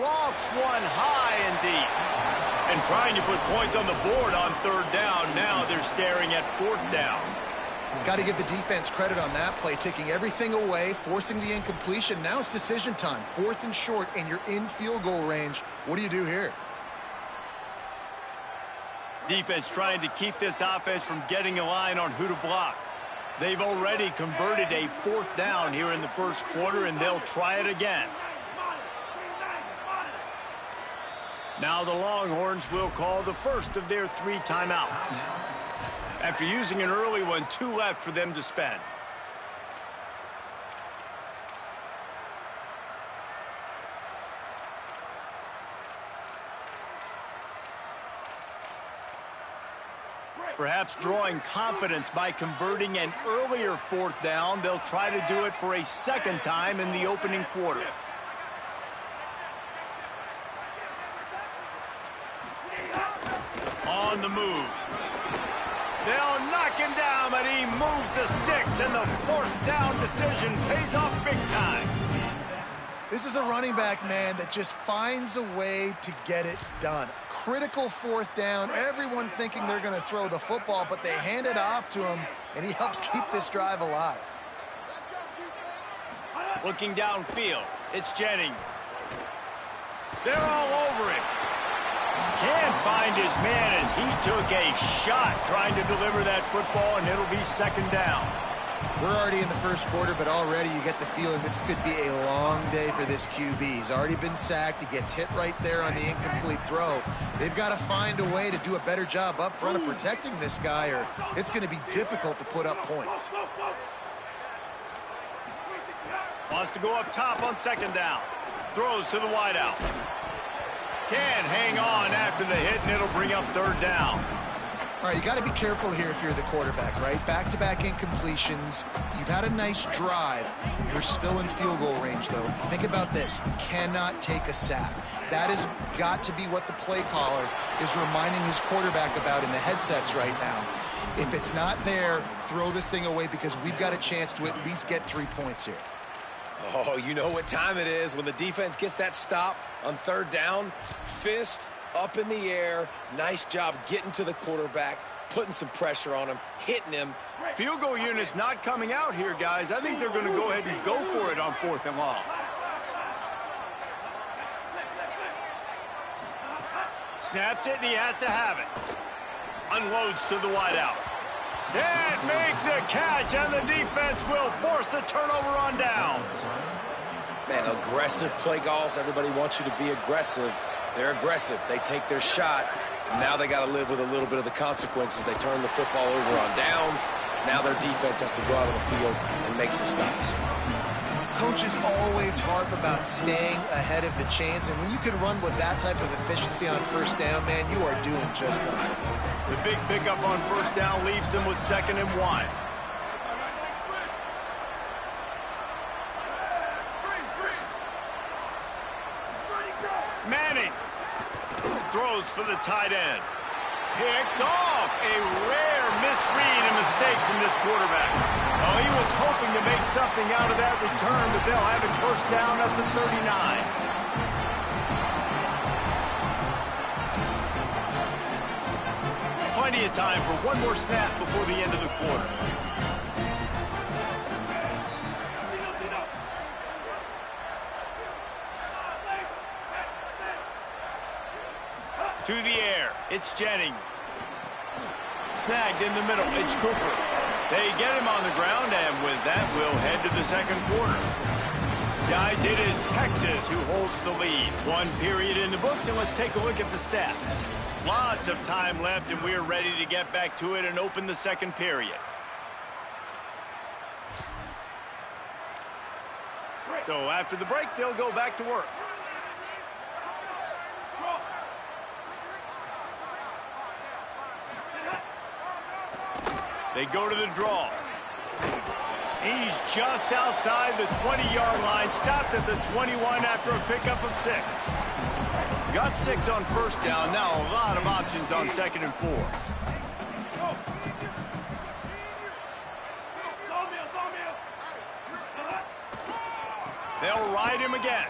S1: Lofts one high and deep. And trying to put points on the board on 3rd down. Now they're staring at 4th down.
S3: Got to give the defense credit on that play, taking everything away, forcing the incompletion. Now it's decision time. 4th and short, and you're in field goal range. What do you do here?
S1: Defense trying to keep this offense from getting a line on who to block. They've already converted a 4th down here in the first quarter, and they'll try it again. Now the Longhorns will call the first of their 3 timeouts. After using an early one, 2 left for them to spend. Perhaps drawing confidence by converting an earlier 4th down. They'll try to do it for a 2nd time in the opening quarter. On the move. They'll knock him down, but he moves the sticks, and the 4th down decision pays off big time.
S3: This is a running back, man, that just finds a way to get it done. Critical 4th down, everyone thinking they're going to throw the football, but they hand it off to him, and he helps keep this drive alive.
S1: Looking downfield, it's Jennings. They're all over him. Can't find his man as he took a shot trying to deliver that football, and it'll be 2nd down.
S3: We're already in the first quarter, but already you get the feeling this could be a long day for this QB. He's already been sacked. He gets hit right there on the incomplete throw. They've got to find a way to do a better job up front of protecting this guy, or it's going to be difficult to put up points.
S1: Wants to go up top on 2nd down. Throws to the wideout. Can't hang on after the hit, and it'll bring up 3rd down.
S3: All right, you got to be careful here if you're the quarterback, right? Back-to-back incompletions. You've had a nice drive. You're still in field goal range, though. Think about this. You cannot take a sack. That has got to be what the play caller is reminding his quarterback about in the headsets right now. If it's not there, throw this thing away because we've got a chance to at least get 3 points here.
S4: Oh, you know what time it is when the defense gets that stop on 3rd down. Fist up in the air. Nice job getting to the quarterback, putting some pressure on him, hitting him.
S1: Field goal unit's not coming out here, guys. I think they're going to go ahead and go for it on 4th and long. Snapped it, and he has to have it. Unloads to the wideout. Can't make the catch, and the defense will force the turnover on downs.
S4: Man, aggressive play calls. Everybody wants you to be aggressive. They're aggressive. They take their shot. Now they got to live with a little bit of the consequences. They turn the football over on downs. Now their defense has to go out on the field and make some stops.
S3: Coaches always harp about staying ahead of the chains, and when you can run with that type of efficiency on 1st down, man, you are doing just that.
S1: The big pickup on 1st down leaves them with 2nd and 1. Manning throws for the tight end. Picked off. A rare misread and mistake from this quarterback. Oh, he was hoping to make something out of that return, but they'll have it 1st down at the 39. Plenty of time for one more snap before the end of the quarter. To the air, it's Jennings. Snagged in the middle, it's Cooper. They get him on the ground, and with that, we'll head to the 2nd quarter. Guys, it is Texas who holds the lead. 1 period in the books, and let's take a look at the stats. Lots of time left, and we're ready to get back to it and open the 2nd period. So after the break, they'll go back to work. They go to the draw. He's just outside the 20-yard line, stopped at the 21 after a pickup of 6. Got 6 on 1st down, now a lot of options on 2nd and 4. They'll ride him again.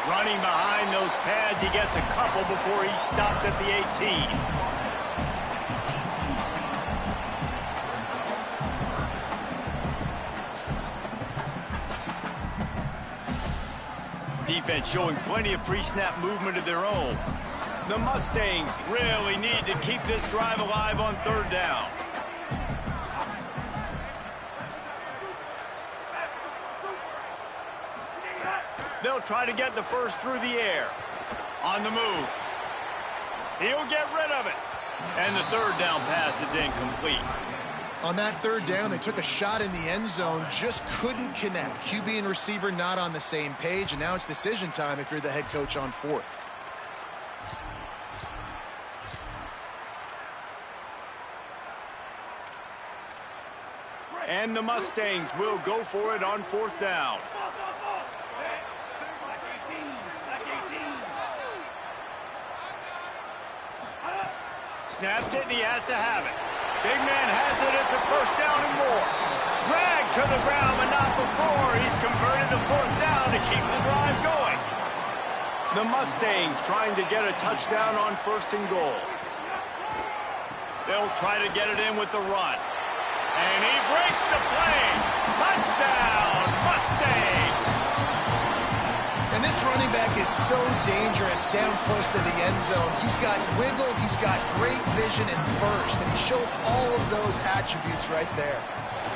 S1: Running behind those pads, he gets a couple before he's stopped at the 18. Defense showing plenty of pre-snap movement of their own. The Mustangs really need to keep this drive alive on 3rd down. They'll try to get the 1st through the air. On the move. He'll get rid of it. And the 3rd down pass is incomplete.
S3: On that 3rd down, they took a shot in the end zone, just couldn't connect. QB and receiver not on the same page, and now it's decision time if you're the head coach on 4th.
S1: And the Mustangs will go for it on 4th down. Snapped it, and he has to have it. Big man has it. It's a 1st down and more. Dragged to the ground, but not before. He's converted to 4th down to keep the drive going. The Mustangs trying to get a touchdown on 1st and goal. They'll try to get it in with the run. And he breaks the play. Touchdown, Mustangs!
S3: And this running back is so dangerous down close to the end zone. He's got wiggle, he's got great vision and burst, and he showed all of those attributes right there.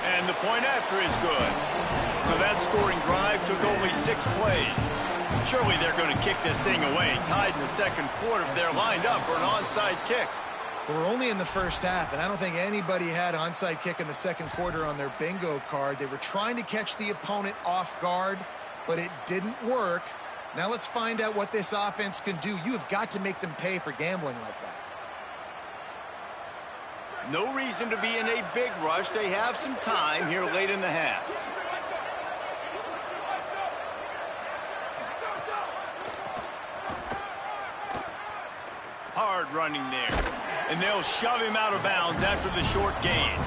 S1: And the point after is good. So that scoring drive took only 6 plays. Surely they're going to kick this thing away. Tied in the 2nd quarter, they're lined up for an onside kick.
S3: But we're only in the 1st half, and I don't think anybody had onside kick in the 2nd quarter on their bingo card. They were trying to catch the opponent off guard, but it didn't work. Now let's find out what this offense can do. You have got to make them pay for gambling like that.
S1: No reason to be in a big rush. They have some time here late in the half. Hard running there. And they'll shove him out of bounds after the short gain.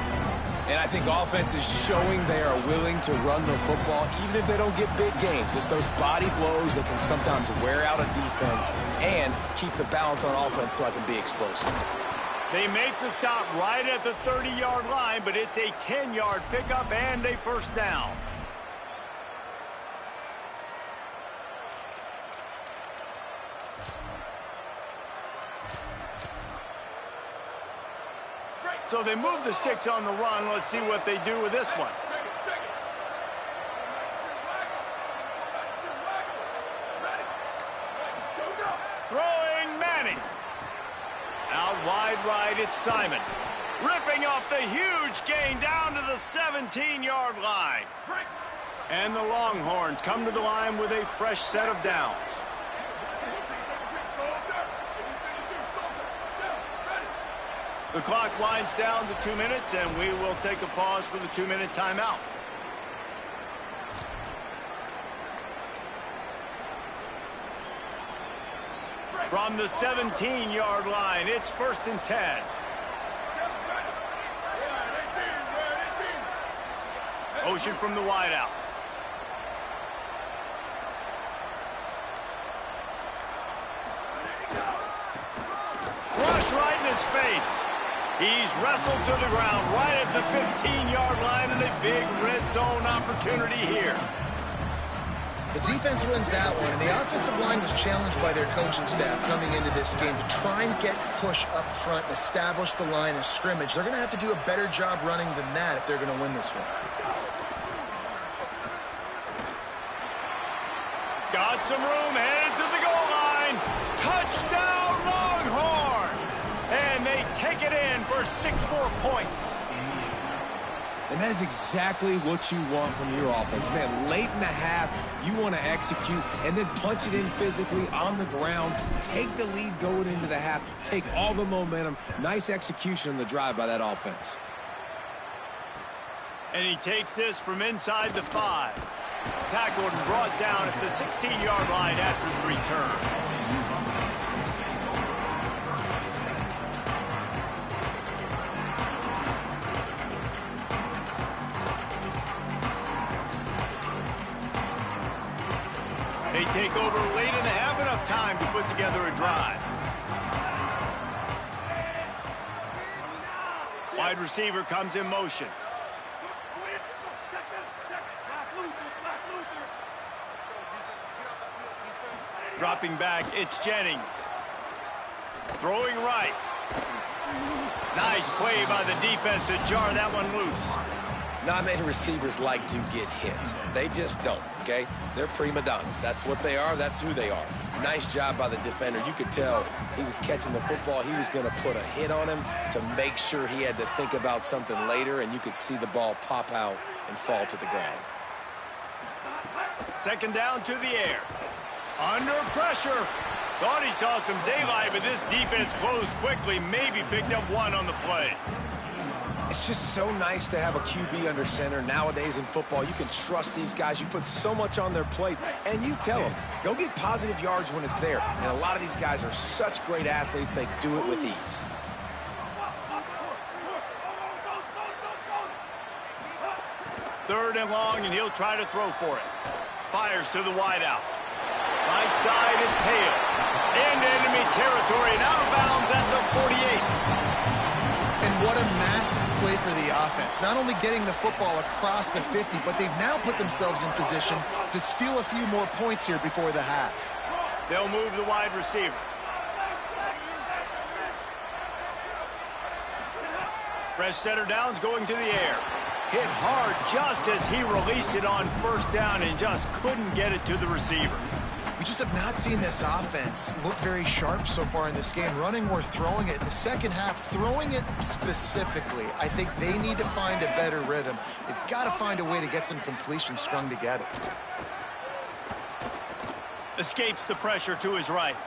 S4: And I think offense is showing they are willing to run the football, even if they don't get big gains. Just those body blows that can sometimes wear out a defense and keep the balance on offense so I can be explosive.
S1: They make the stop right at the 30-yard line, but it's a 10-yard pickup and a first down. So they move the sticks on the run. Let's see what they do with this one. Throwing Manning. Out wide right, it's Simon. Ripping off the huge gain down to the 17-yard line. And the Longhorns come to the line with a fresh set of downs. The clock winds down to 2 minutes, and we will take a pause for the 2-minute timeout. From the 17-yard line, it's 1st and 10. Ocean from the wideout. Rush right in his face. He's wrestled to the ground right at the 15-yard line, and a big red zone opportunity here.
S3: The defense wins that one, and the offensive line was challenged by their coaching staff coming into this game to try and get push up front and establish the line of scrimmage. They're going to have to do a better job running than that if they're going to win this one.
S1: Got some room, headed to the goal line. Touchdown, Longhorns! And they take it in for 6 more points.
S4: And that is exactly what you want from your offense. Man, late in the half, you want to execute and then punch it in physically on the ground. Take the lead going into the half. Take all the momentum. Nice execution on the drive by that offense.
S1: And he takes this from inside the 5. Tackled and brought down at the 16-yard line after the return. They take over late and have enough time to put together a drive. Wide receiver comes in motion. Dropping back, it's Jennings. Throwing right. Nice play by the defense to jar that one loose.
S4: Not many receivers like to get hit. They just don't, okay? They're prima donnas. That's what they are. That's who they are. Nice job by the defender. You could tell he was catching the football. He was going to put a hit on him to make sure he had to think about something later, and you could see the ball pop out and fall to the ground.
S1: 2nd down to the air. Under pressure. Thought he saw some daylight, but this defense closed quickly. Maybe picked up 1 on the play.
S4: It's just so nice to have a QB under center. Nowadays in football, you can trust these guys. You put so much on their plate, and you tell them, go get positive yards when it's there. And a lot of these guys are such great athletes, they do it with ease.
S1: Third and long, and he'll try to throw for it. Fires to the wideout. Right side, it's Hale. Into enemy territory and out of bounds at the 48.
S3: And what a massive play for the offense. Not only getting the football across the 50, but they've now put themselves in position to steal a few more points here before the half.
S1: They'll move the wide receiver. Fresh center downs going to the air. Hit hard just as he released it on 1st down and just couldn't get it to the receiver.
S3: We just have not seen this offense look very sharp so far in this game, running or throwing it. In the second half, throwing it specifically, I think they need to find a better rhythm. They've got to find a way to get some completions strung together.
S1: Escapes the pressure to his right.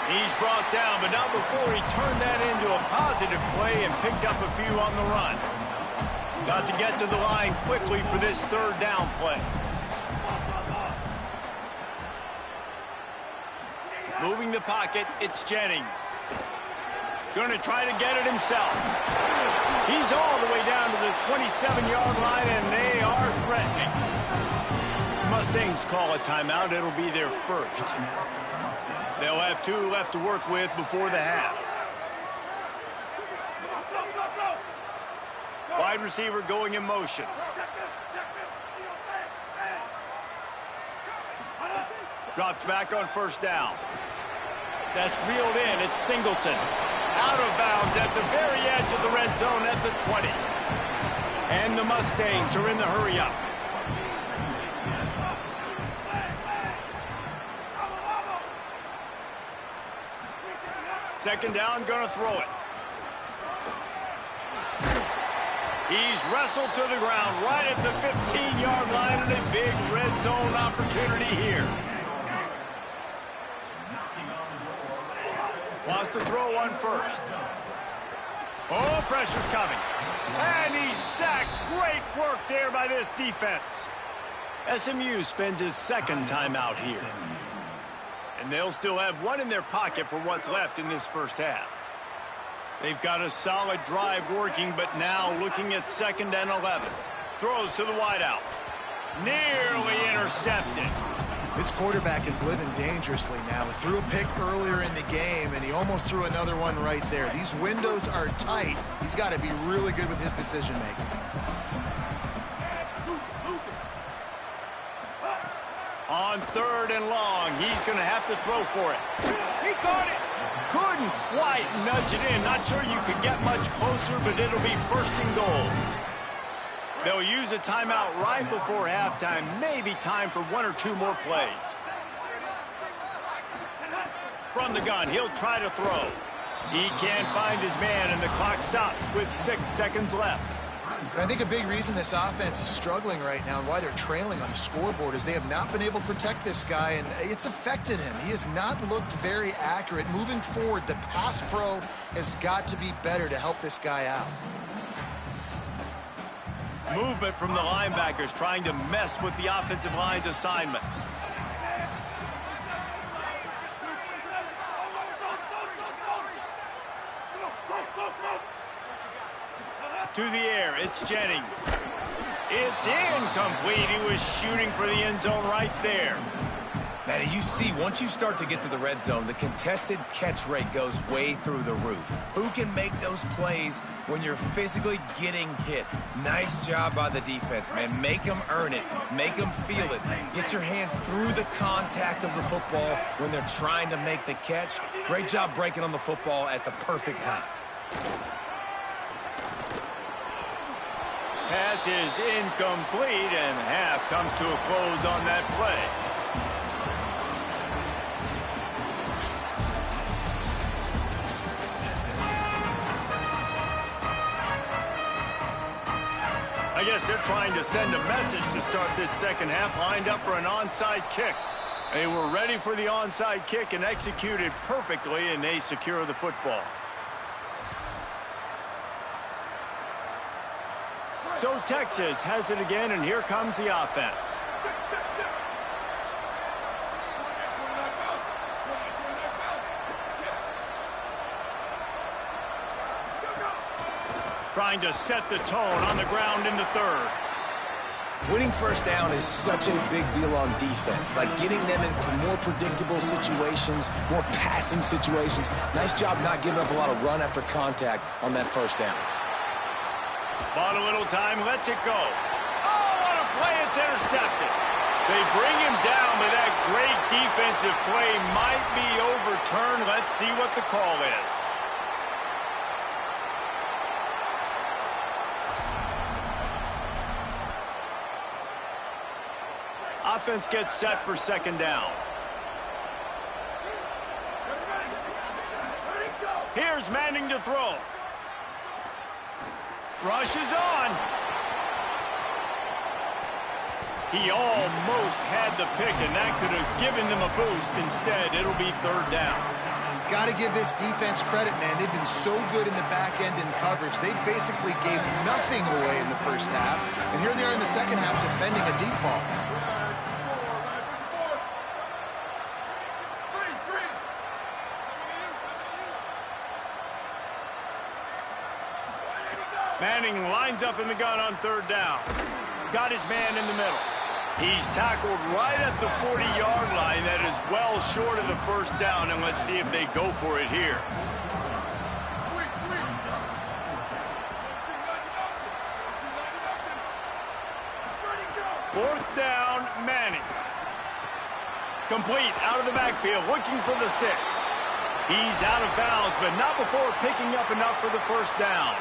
S1: He's brought down, but not before he turned that into a positive play and picked up a few on the run. Got to get to the line quickly for this 3rd down play. Moving the pocket, it's Jennings. Going to try to get it himself. He's all the way down to the 27-yard line, and they are threatening. Mustangs call a timeout. It'll be their first. They'll have 2 left to work with before the half. Wide receiver going in motion. Drops back on first down. That's reeled in. It's Singleton. Out of bounds at the very edge of the red zone at the 20. And the Mustangs are in the hurry-up. Second down, gonna throw it. He's wrestled to the ground right at the 15-yard line, and a big red zone opportunity here. Wants to throw on first. Oh, pressure's coming. And he's sacked. Great work there by this defense. SMU spends his second timeout here. And they'll still have one in their pocket for what's left in this first half. They've got a solid drive working, but now looking at 2nd and 11. Throws to the wideout. Nearly intercepted.
S3: This quarterback is living dangerously now. He threw a pick earlier in the game, and he almost threw another one right there. These windows are tight. He's got to be really good with his decision-making.
S1: On 3rd and long, he's going to have to throw for it. He caught it. Couldn't quite nudge it in. Not sure you could get much closer, but it'll be 1st and goal. They'll use a timeout right before halftime. Maybe time for 1 or 2 more plays. From the gun, he'll try to throw. He can't find his man, and the clock stops with 6 seconds left.
S3: And I think a big reason this offense is struggling right now and why they're trailing on the scoreboard is they have not been able to protect this guy, and it's affected him. He has not looked very accurate. Moving forward, the pass pro has got to be better to help this guy out.
S1: Movement from the linebackers trying to mess with the offensive line's assignments. To the air, it's Jennings. It's incomplete. He was shooting for the end zone right there.
S4: Man, as you see, once you start to get to the red zone, the contested catch rate goes way through the roof. Who can make those plays when you're physically getting hit? Nice job by the defense, man. Make them earn it. Make them feel it. Get your hands through the contact of the football when they're trying to make the catch. Great job breaking on the football at the perfect time.
S1: Pass is incomplete, and half comes to a close on that play. I guess they're trying to send a message to start this second half, lined up for an onside kick. They were ready for the onside kick and executed perfectly, and they secure the football. So Texas has it again, and here comes the offense. Trying to set the tone on the ground in the 3rd.
S4: Winning first down is such a big deal on defense, like getting them into more predictable situations, more passing situations. Nice job not giving up a lot of run after contact on that first down.
S1: Bought a little time, lets it go. Oh, what a play, it's intercepted. They bring him down, but that great defensive play might be overturned. Let's see what the call is. Offense gets set for 2nd down. Here's Manning to throw. Rush is on. He almost had the pick, and that could have given them a boost. Instead, it'll be 3rd down.
S3: Got to give this defense credit, man. They've been so good in the back end in coverage. They basically gave nothing away in the first half, and here they are in the second half defending a deep ball.
S1: Manning lines up in the gun on 3rd down. Got his man in the middle. He's tackled right at the 40-yard line. That is well short of the first down, and let's see if they go for it here. 4th down, Manning. Complete out of the backfield, looking for the sticks. He's out of bounds, but not before picking up enough for the 1st down.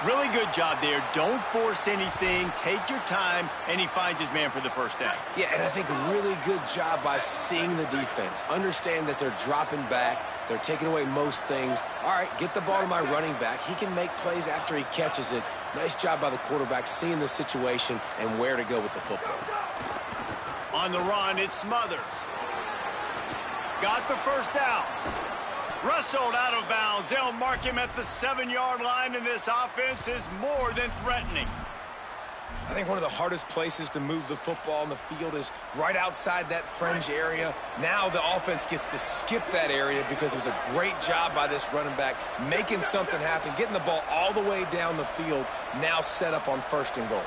S1: Really good job there. Don't force anything. Take your time, and he finds his man for the 1st down.
S4: Yeah, and I think a really good job by seeing the defense. Understand that they're dropping back. They're taking away most things. All right, get the ball to my running back. He can make plays after he catches it. Nice job by the quarterback seeing the situation and where to go with the football.
S1: On the run, it's Smothers. Got the 1st down. Wrestled out of bounds. They'll mark him at the 7-yard line, and this offense is more than threatening.
S4: I think one of the hardest places to move the football on the field is right outside that fringe area. Now the offense gets to skip that area because it was a great job by this running back making something happen, getting the ball all the way down the field, now set up on 1st and goal.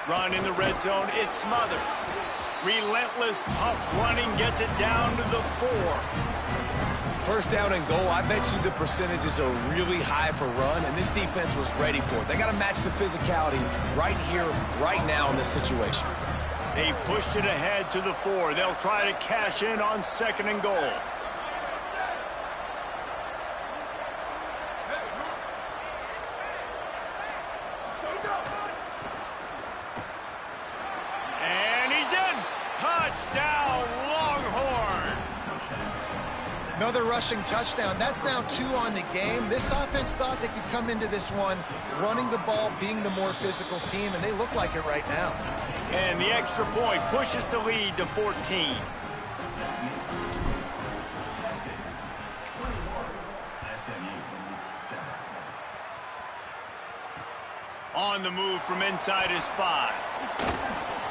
S1: Run in the red zone, it's Smothers. Relentless, tough running, gets it down to the 4.
S4: 1st down and goal, I bet you the percentages are really high for run, and this defense was ready for it. They got to match the physicality right here, right now in this situation.
S1: They pushed it ahead to the 4. They'll try to cash in on 2nd and goal. And he's in. Touchdown, Longhorn.
S3: Another rushing touchdown. That's now 2 on the game. This offense thought they could come into this one running the ball, being the more physical team, and they look like it right now.
S1: And the extra point pushes the lead to 14. On the move from inside his 5.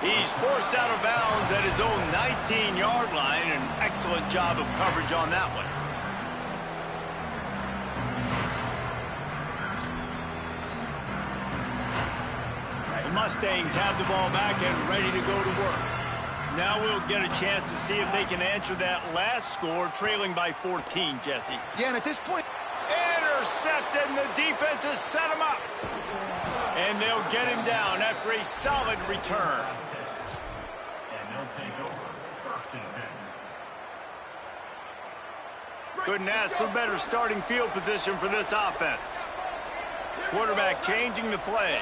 S1: He's forced out of bounds at his own 19-yard line. An excellent job of coverage on that one. The Mustangs have the ball back and ready to go to work. Now we'll get a chance to see if they can answer that last score, trailing by 14, Jesse.
S3: Yeah, and at this point...
S1: Intercepted, and the defense has set him up. And they'll get him down after a solid return.
S5: And they'll take over 1st and 10.
S1: Couldn't ask for better starting field position for this offense. Quarterback changing the play.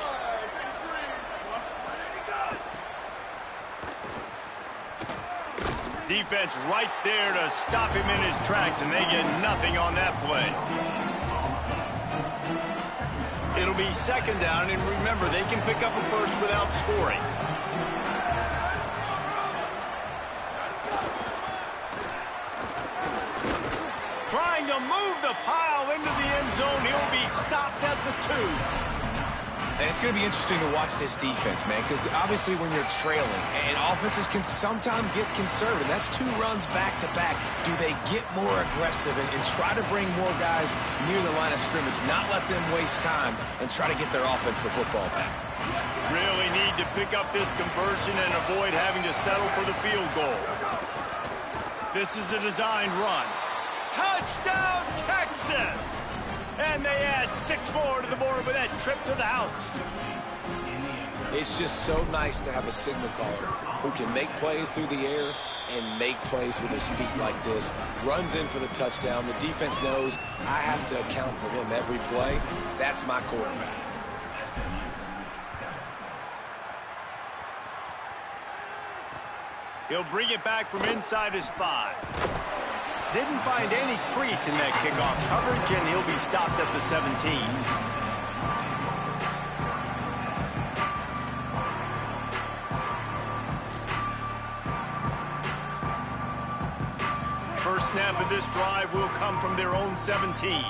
S1: Defense right there to stop him in his tracks, and they get nothing on that play. It'll be 2nd down, and remember, they can pick up a 1st without scoring. Trying to move the pile into the end zone. He'll be stopped at the 2.
S4: And it's going to be interesting to watch this defense, man, because obviously when you're trailing, and offenses can sometimes get conservative. That's 2 runs back-to-back. Do they get more aggressive and try to bring more guys near the line of scrimmage, not let them waste time, and try to get their offense the football back?
S1: Really need to pick up this conversion and avoid having to settle for the field goal. This is a designed run. Touchdown, Texas! And they add 6 more to the board with that trip to the house.
S4: It's just so nice to have a signal caller who can make plays through the air and make plays with his feet like this. Runs in for the touchdown. The defense knows I have to account for him every play. That's my quarterback.
S1: He'll bring it back from inside his 5. Didn't find any crease in that kickoff coverage, and he'll be stopped at the 17. First snap of this drive will come from their own 17.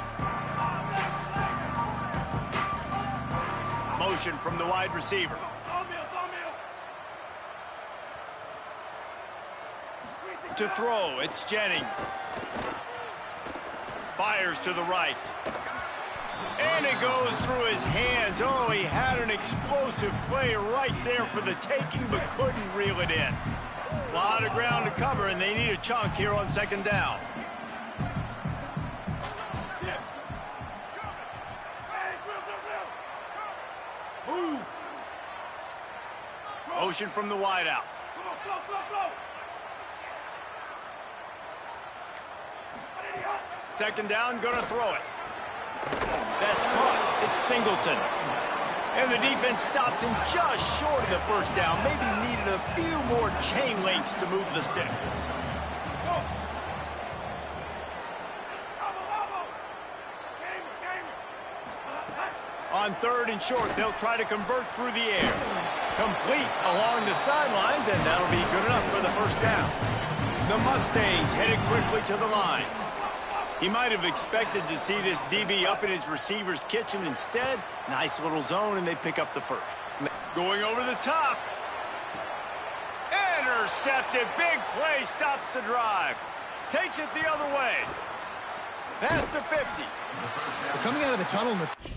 S1: Motion from the wide receiver. To throw, it's Jennings. Fires to the right. And it goes through his hands. Oh, he had an explosive play right there for the taking, but couldn't reel it in. A lot of ground to cover, and they need a chunk here on 2nd down. motion from the wideout. Second down, gonna throw it. That's caught. It's Singleton. And the defense stops him just short of the first down. Maybe needed a few more chain links to move the sticks. On third and short, they'll try to convert through the air. Complete along the sidelines, and that'll be good enough for the first down. The Mustangs headed quickly to the line. He might have expected to see this DB up in his receiver's kitchen. Instead, nice little zone, and they pick up the first. Going over the top. Intercepted. Big play stops the drive. Takes it the other way. Past the 50.
S3: Coming out of the tunnel in the